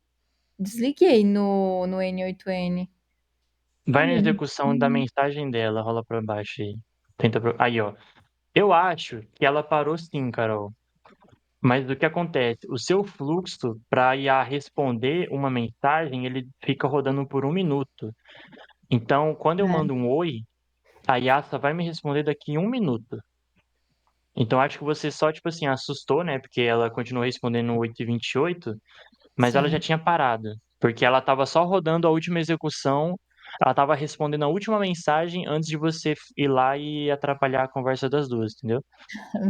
desliguei no N8N. Vai na Cadê? execução da mensagem dela, rola pra baixo aí. Aí, ó. Eu acho que ela parou sim, Carol. Mas o que acontece? O seu fluxo para IA responder uma mensagem, ele fica rodando por 1 minuto. Então, quando eu É, mando um oi, a IA só vai me responder daqui em 1 minuto. Então, acho que você só, tipo assim, assustou, né? Porque ela continuou respondendo no 8h28, mas ela já sim. tinha parado. Porque ela estava só rodando a última execução, ela estava respondendo a última mensagem antes de você ir lá e atrapalhar a conversa das duas, entendeu?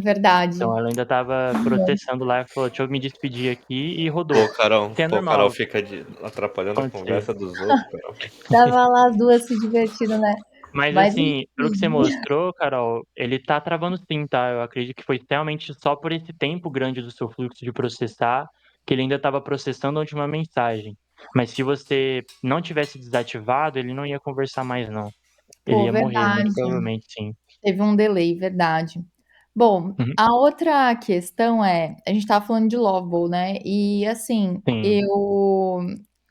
Verdade. Então, ela ainda estava processando lá, falou, deixa eu me despedir aqui e rodou. Pô, Carol, Que é Carol normal fica atrapalhando a acontecer. conversa dos outros, Carol. Tava lá as duas se divertindo, né? Mas Mas assim, pelo que você enfim. mostrou, Carol, ele tá travando sim, tá? Eu acredito que foi realmente só por esse tempo grande do seu fluxo de processar que ele ainda estava processando a última mensagem. Mas se você não tivesse desativado, ele não ia conversar mais, não. Ele Pô, ia morrer, muito verdade. provavelmente, sim. Teve um delay, verdade. Bom, Uhum. a outra questão é, a gente estava falando de Lovable, né? E assim, Sim. eu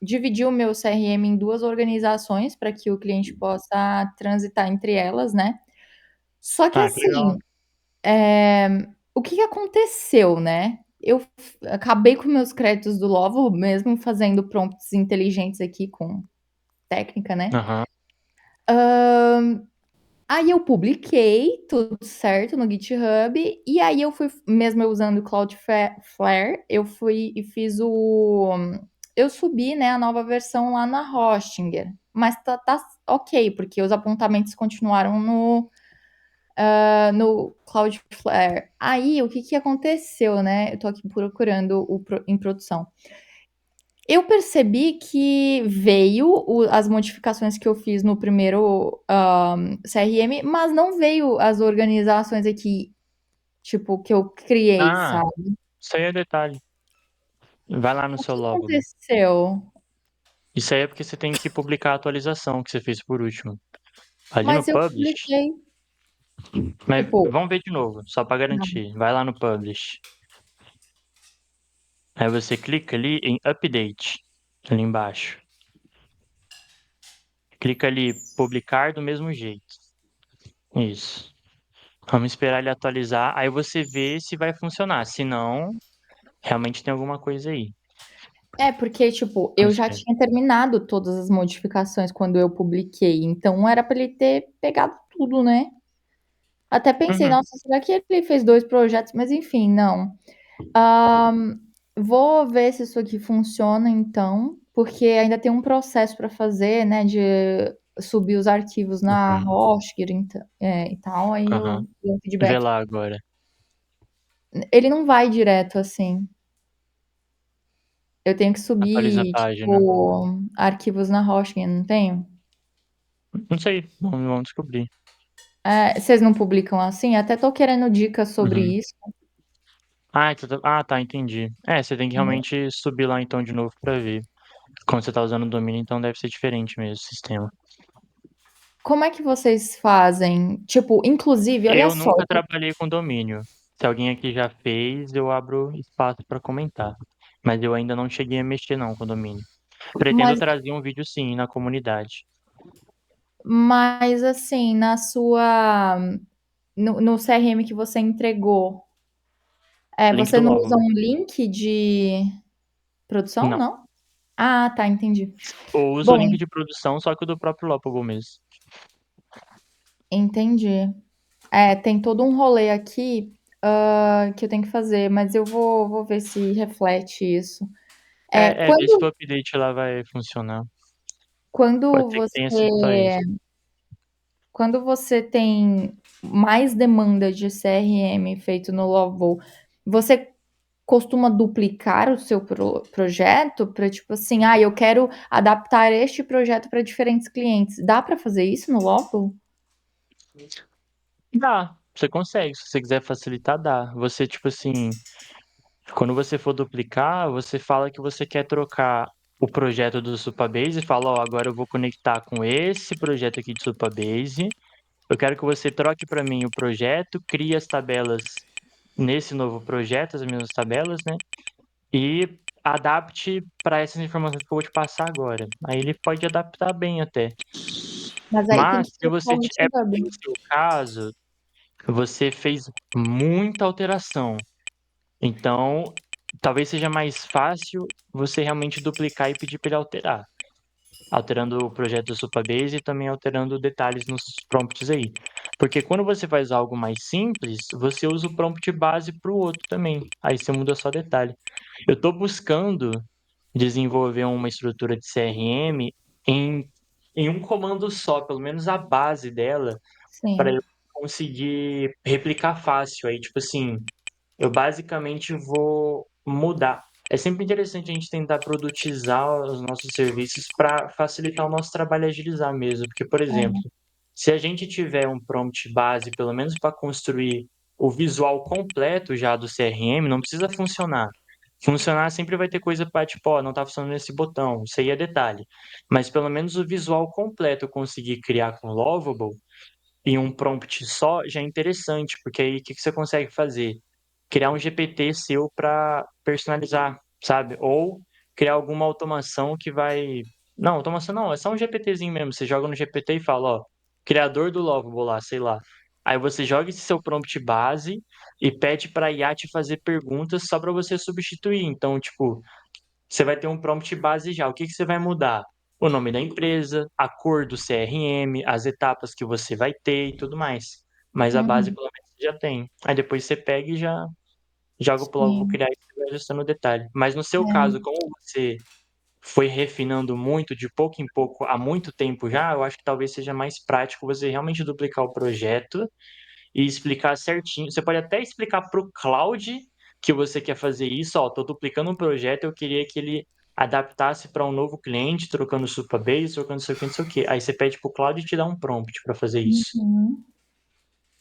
dividi o meu CRM em duas organizações para que o cliente possa transitar entre elas, né? Só que Ah, que legal. assim, o que que aconteceu, né? Eu acabei com meus créditos do Lovable, mesmo fazendo prompts inteligentes aqui com técnica, né? Aham. Aí eu publiquei tudo certo no GitHub, e aí eu fui, mesmo eu usando o Cloudflare, eu fui e fiz eu subi, né, a nova versão lá na Hostinger, mas tá ok, porque os apontamentos continuaram no Cloudflare. Aí, o que que aconteceu, né? Eu tô aqui procurando em produção. Eu percebi que veio as modificações que eu fiz no primeiro CRM, mas não veio as organizações aqui, tipo, que eu criei, Ah, sabe? isso aí é detalhe. Vai lá no O seu que Lovable. aconteceu? Isso aí é porque você tem que publicar a atualização que você fez por último. Ali no Mas eu Publish. publiquei, Mas tipo, vamos ver de novo, só para garantir. Vai lá no Publish. Aí você clica ali em Update, ali embaixo. Clica ali, publicar do mesmo jeito. Isso. Vamos esperar ele atualizar, aí você vê se vai funcionar. Se não, realmente tem alguma coisa aí. porque, tipo, Não eu já sei. tinha terminado todas as modificações quando eu publiquei, então era para ele ter pegado tudo, né? Até pensei, Uhum. nossa, será que ele fez dois projetos? Mas enfim, não. Vou ver se isso aqui funciona então, porque ainda tem um processo para fazer, né, de subir os arquivos na Uhum. Hostgator e tal, aí eu Aham. dou um Vê feedback. lá agora. Ele não vai direto assim. Eu tenho que Atualiza a subir, página. tipo, arquivos na Hostgator, não tenho? Não sei, vamos descobrir. Vocês não publicam assim? Até tô querendo dicas sobre Uhum. isso. Tá, entendi. Você tem que realmente subir lá então de novo pra ver. Quando você tá usando o domínio, então deve ser diferente mesmo o sistema. Como é que vocês fazem? Tipo, inclusive, olha Eu só, nunca trabalhei com domínio. Se alguém aqui já fez, eu abro espaço para comentar. Mas eu ainda não cheguei a mexer não com domínio. Pretendo mas trazer um vídeo sim na comunidade. Mas assim, no CRM que você entregou, Link você do não usa Lovable. um link de produção, Não. não? Ah, tá, entendi. Eu uso o Bom, link de produção, só que o do próprio Lovable mesmo. entendi. Tem todo um rolê aqui, que eu tenho que fazer, mas eu vou ver se reflete isso. Ver se o Quando, update lá vai funcionar. Pode quando ser que tenha você, sido só isso. quando você tem mais demanda de CRM feito no Lovable, você costuma duplicar o seu projeto para, tipo assim, eu quero adaptar este projeto para diferentes clientes. Dá para fazer isso no Lovable? Dá, você consegue. Se você quiser facilitar, dá. Você, tipo assim, quando você for duplicar, você fala que você quer trocar o projeto do Supabase e fala, ó, agora eu vou conectar com esse projeto aqui de Supabase. Eu quero que você troque para mim o projeto, crie as tabelas nesse novo projeto, as mesmas tabelas, né? E adapte para essas informações que eu vou te passar agora. Aí ele pode adaptar bem até. Mas aí tem Mas que se ser você só o é GitHub. no seu caso, você fez muita alteração. Então, talvez seja mais fácil você realmente duplicar e pedir para ele alterar. Alterando o projeto do Supabase e também alterando detalhes nos prompts aí. Porque quando você faz algo mais simples, você usa o prompt base para o outro também. Aí você muda só detalhe. Eu estou buscando desenvolver uma estrutura de CRM em, em um comando só, pelo menos a base dela, para Sim. eu conseguir replicar fácil. Aí, tipo assim, eu basicamente vou mudar. É sempre interessante a gente tentar produtizar os nossos serviços para facilitar o nosso trabalho e agilizar mesmo. Porque, por exemplo, se a gente tiver um prompt base, pelo menos para construir o visual completo já do CRM, não precisa funcionar. Funcionar sempre vai ter coisa para, tipo, ó, não está funcionando esse botão, isso aí é detalhe. Mas pelo menos o visual completo eu conseguir criar com Lovable em um prompt só já é interessante, porque aí o que você consegue fazer? Criar um GPT seu para personalizar, sabe? Ou criar alguma automação que vai. Não, automação não, é só um GPTzinho mesmo. Você joga no GPT e fala, ó, criador do Lovable lá, sei lá. Aí você joga esse seu prompt base e pede para a IA te fazer perguntas só para você substituir. Então, tipo, você vai ter um prompt base já. O que que você vai mudar? O nome da empresa, a cor do CRM, as etapas que você vai ter e tudo mais. Mas a base, Uhum. pelo menos, você já tem. Aí depois você pega e já joga pro Logo Sim. criar e você vai ajustando o detalhe. Mas no seu É. caso, como você foi refinando muito, de pouco em pouco, há muito tempo já, eu acho que talvez seja mais prático você realmente duplicar o projeto e explicar certinho. Você pode até explicar para o Cloud que você quer fazer isso. Ó, estou duplicando um projeto, eu queria que ele adaptasse para um novo cliente, trocando Supabase, trocando não sei o que, não sei o que. Aí você pede para o Cloud e te dá um prompt para fazer isso. Uhum.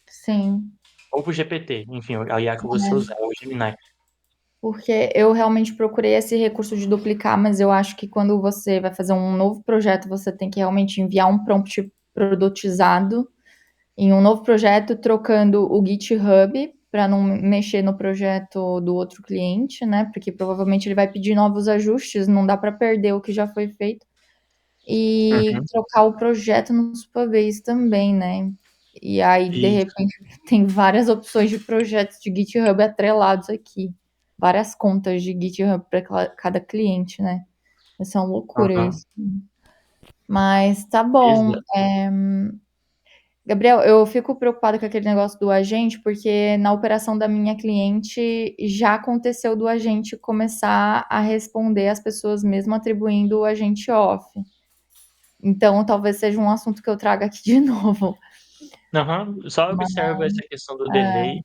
Sim. Ou para o GPT, enfim, a IA que você usar, ou o Gemini. Porque eu realmente procurei esse recurso de duplicar, mas eu acho que quando você vai fazer um novo projeto, você tem que realmente enviar um prompt produtizado em um novo projeto, trocando o GitHub para não mexer no projeto do outro cliente, né? Porque provavelmente ele vai pedir novos ajustes, não dá para perder o que já foi feito. E Uhum. trocar o projeto no Supabase também, né? E aí, de Isso. repente, tem várias opções de projetos de GitHub atrelados aqui. Várias contas de GitHub para cada cliente, né? Isso é uma loucura Uhum. isso. Mas tá bom. Exato. Gabriel, eu fico preocupada com aquele negócio do agente, porque na operação da minha cliente já aconteceu do agente começar a responder as pessoas mesmo atribuindo o agente off. Então, talvez seja um assunto que eu traga aqui de novo. Uhum. Só observa essa questão do delay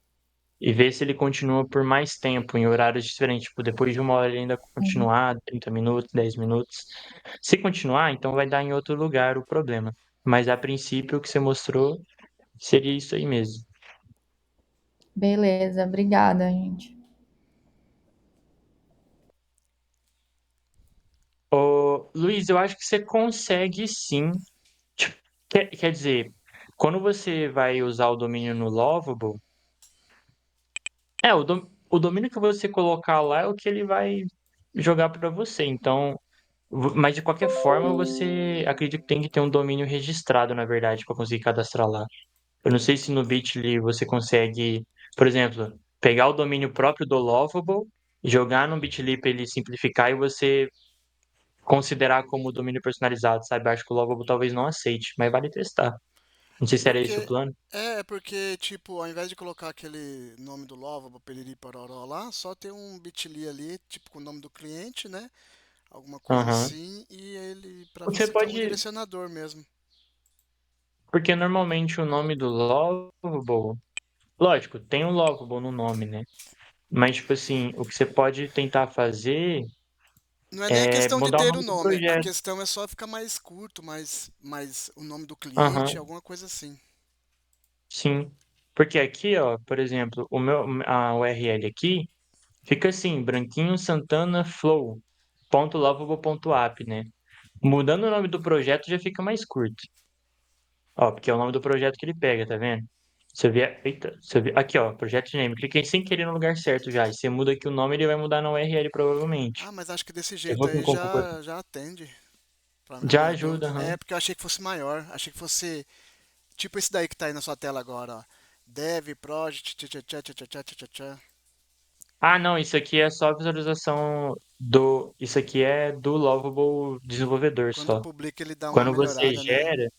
e vê se ele continua por mais tempo, em horários diferentes. Tipo, depois de uma hora ele ainda continuar, 30 minutos, 10 minutos. Se continuar, então vai dar em outro lugar o problema. Mas a princípio o que você mostrou seria isso aí mesmo. Beleza, obrigada, gente. Ô, Luiz, eu acho que você consegue sim. Tipo, quer dizer, quando você vai usar o domínio no Lovable, o domínio que você colocar lá é o que ele vai jogar para você. Então, mas de qualquer forma, você acredita que tem que ter um domínio registrado, na verdade, para conseguir cadastrar lá. Eu não sei se no Bitly você consegue, por exemplo, pegar o domínio próprio do Lovable, jogar no Bitly para ele simplificar e você considerar como domínio personalizado, sabe? Acho que o Lovable talvez não aceite, mas vale testar. Não sei se era esse o Porque plano. porque, tipo, ao invés de colocar aquele nome do Lovable, Periri Pororó lá, só tem um bit.ly ali, tipo, com o nome do cliente, né? Alguma coisa Aham. assim, e ele, pra Você você ter um pode, direcionador mesmo. porque normalmente o nome do Lovable, lógico, tem o Lovable no nome, né? Mas, tipo assim, o que você pode tentar fazer Não é nem a é questão de mudar o ter o nome do nome, a projeto. questão é só ficar mais curto, mais o nome do cliente, Aham, alguma coisa assim. sim. Porque aqui, ó, por exemplo, a URL aqui fica assim, Branquinho Santana Flow, .lovable.app, né? Mudando o nome do projeto já fica mais curto. Ó, porque é o nome do projeto que ele pega, tá vendo? Se eu vier, eita, se eu vier, aqui ó, projeto name, cliquei sem querer no lugar certo já. E você muda aqui o nome, ele vai mudar na URL provavelmente. Ah, mas acho que desse Eu jeito vou com aí qualquer coisa. já atende. Já ajuda, É aham. porque eu achei que fosse maior. Achei que fosse tipo esse daí que tá aí na sua tela agora, ó. Dev, project, tchá, tchá, tchá, tchá, tchá, tchá, tchá, tchá. Ah, não, isso aqui é só visualização do. Isso aqui é do Lovable desenvolvedor Quando só. publica ele dá uma Quando você melhorada, né? gera,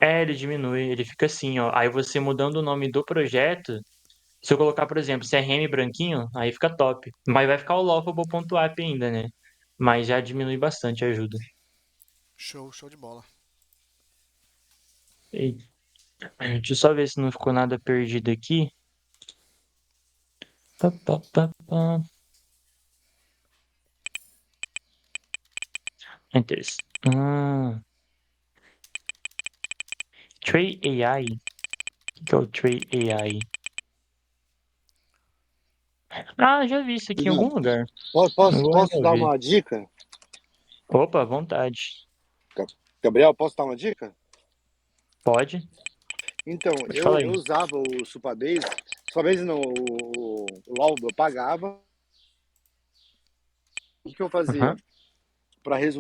ele diminui, ele fica assim, ó. Aí você mudando o nome do projeto, se eu colocar, por exemplo, CRM branquinho, aí fica top. Mas vai ficar o lovable.app ainda, né? Mas já diminui bastante a ajuda. Show de bola. E, deixa eu só ver se não ficou nada perdido aqui. Pá, pá, pá, pá. Enters. Tray AI. O que é o Tray AI? Ah, já vi isso aqui em algum Obrigado. lugar. Eu vou Posso dar remover. uma dica? Opa, à vontade. Gabriel, posso dar uma dica? Pode? Então, Pode falar eu aí. usava o Supabase. Supabase não, o Lowell eu pagava. O que eu fazia? Aham.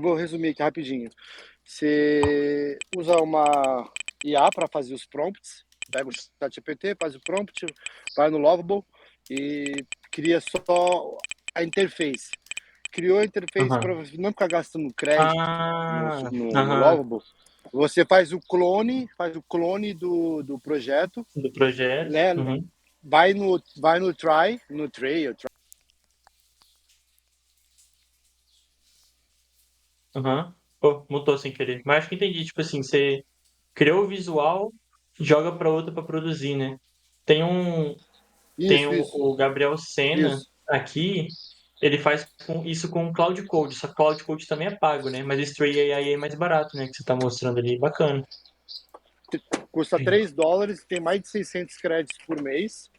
Vou resumir aqui rapidinho. Você usa uma IA para fazer os prompts, pega o ChatGPT, faz o prompt, vai no Lovable e cria só a interface. Criou a interface Aham. para você não ficar gastando crédito Ah, no aham. Lovable. Você faz o clone do projeto, Do projeto. né? Uhum. Vai no try, no tray, Aham. Pô, mutou sem querer. Mas acho que entendi. Tipo assim, você criou o visual, joga pra outra pra produzir, né? Tem um, tem o Gabriel Sena isso. aqui, ele faz isso com o Cloud Code, só que o Cloud Code também é pago, né? Mas esse Stray AI é mais barato, né? Que você tá mostrando ali, bacana. Custa $3, tem mais de 600 créditos por mês.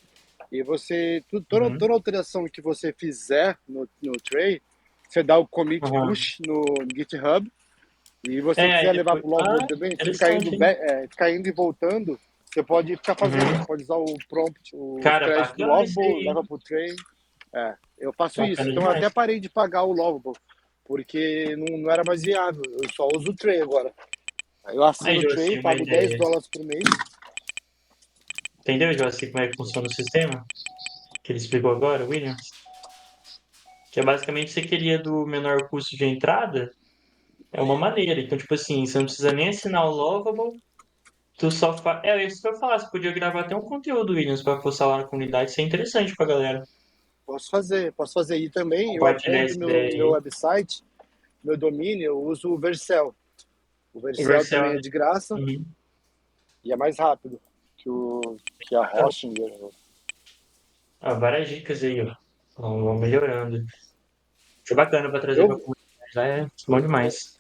E você, Uhum. toda alteração que você fizer no tray, você dá o commit Aham. push no GitHub. E você Aí quiser levar depois. para o Lovable também, Interessante, hein? ficar indo e voltando, você pode ficar fazendo. Uhum. Você pode usar o prompt, os Cara, créditos do bacana isso Lovable, aí, hein? leva para o tray. Eu faço isso. Bacana Então eu demais. até parei de pagar o Lovable, porque não era mais viável. Eu só uso o tray agora. Aí eu assino Aí, o tray, Joaci, uma pago $10 ideia. por mês. Entendeu, Joaci, como é que funciona o sistema? Que ele explicou agora, William? Que é basicamente você queria do menor custo de entrada, é uma maneira. Então, tipo assim, você não precisa nem assinar o Lovable, tu só faz. É isso que eu faço. Podia gravar até um conteúdo, Williams, pra postar lá na comunidade. Isso é interessante pra galera. Posso fazer. E também eu Compartilhar atendo essa ideia meu aí. website, meu domínio, eu uso o Vercel. O O Vercel Vercel, também é né? de graça Uhum. e é mais rápido que a Ah, Hostinger. várias dicas aí, ó. Vão melhorando. Foi bacana pra trazer pra Eu, comunidade. Lá é bom demais.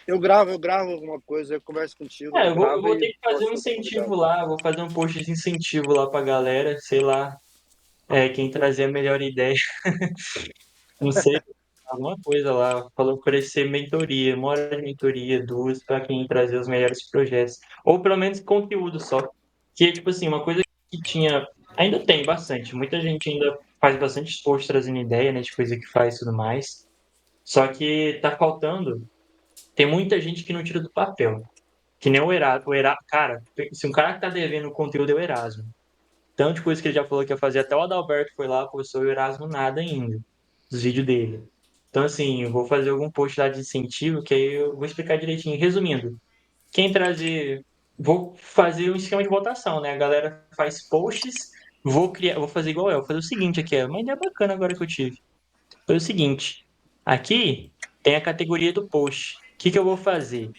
eu gravo alguma coisa, eu converso contigo, É, eu eu gravo vou e ter que fazer um posto para incentivo convidado. lá, vou fazer um post de incentivo lá pra galera, sei lá, quem trazer a melhor ideia, não sei, alguma coisa lá, falou oferecer mentoria, 1 hora de mentoria, 2, pra quem trazer os melhores projetos, ou pelo menos conteúdo só, que tipo assim, uma coisa que tinha, ainda tem bastante, muita gente ainda faz bastante post trazendo ideia, né, de coisa que faz e tudo mais, só que tá faltando, tem muita gente que não tira do papel. Que nem o Erasmo. Cara, se um cara que tá devendo conteúdo é o Erasmo. Tanto de coisa que ele já falou que ia fazer, até o Adalberto foi lá, postou o Erasmo nada ainda, dos vídeos dele. Então, assim, eu vou fazer algum post lá de incentivo, que aí eu vou explicar direitinho. Resumindo, quem trazer. Vou fazer um esquema de votação, né? A galera faz posts, vou fazer igual eu. Vou fazer o seguinte aqui, é uma ideia bacana agora que eu tive. Foi o seguinte: aqui tem a categoria do post. O que que eu vou fazer?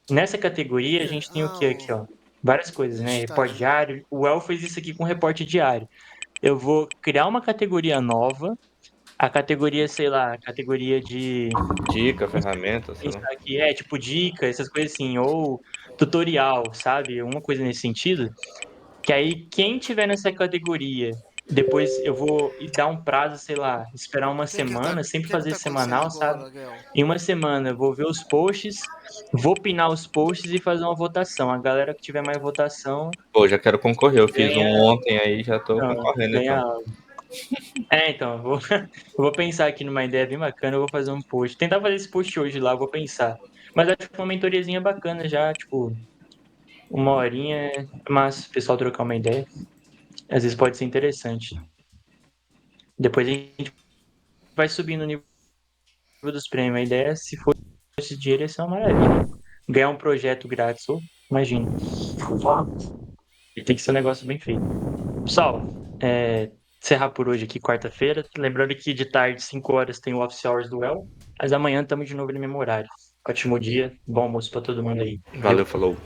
Nessa categoria, a gente tem o que aqui, ó? Várias coisas, né? Ixi, Reporte tadinho. diário. O El fez isso aqui com reporte diário. eu vou criar uma categoria nova, a categoria, sei lá, categoria de Dica, ferramenta, sei lá. pensar aqui, tipo dica, essas coisas assim, ou tutorial, sabe? Uma coisa nesse sentido. Que aí quem tiver nessa categoria, depois eu vou dar um prazo, sei lá, esperar uma O que que semana, tá, sempre que fazer tá acontecendo semanal, sabe? agora, Gael? Em uma semana eu vou ver os posts, vou pinar os posts e fazer uma votação. A galera que tiver mais votação Pô, já quero concorrer. Eu fiz um ganha, ontem aí, já tô não, concorrendo ganha então. algo. Então, eu vou pensar aqui numa ideia bem bacana, eu vou fazer um post. Tentar fazer esse post hoje lá, eu vou pensar. Mas acho que uma mentoriazinha bacana já, tipo, uma horinha, mas o pessoal trocar uma ideia. Às vezes pode ser interessante. Depois a gente vai subindo o nível dos prêmios. A ideia, se for esse dinheiro, ia ser uma maravilha. Ganhar um projeto grátis, imagina. E tem que ser um negócio bem feito. Pessoal, encerrar por hoje aqui, quarta-feira. Lembrando que de tarde, 5 horas, tem o Office Hours do El. Mas amanhã estamos de novo no mesmo horário. Ótimo dia, bom almoço pra todo mundo aí. Valeu, falou.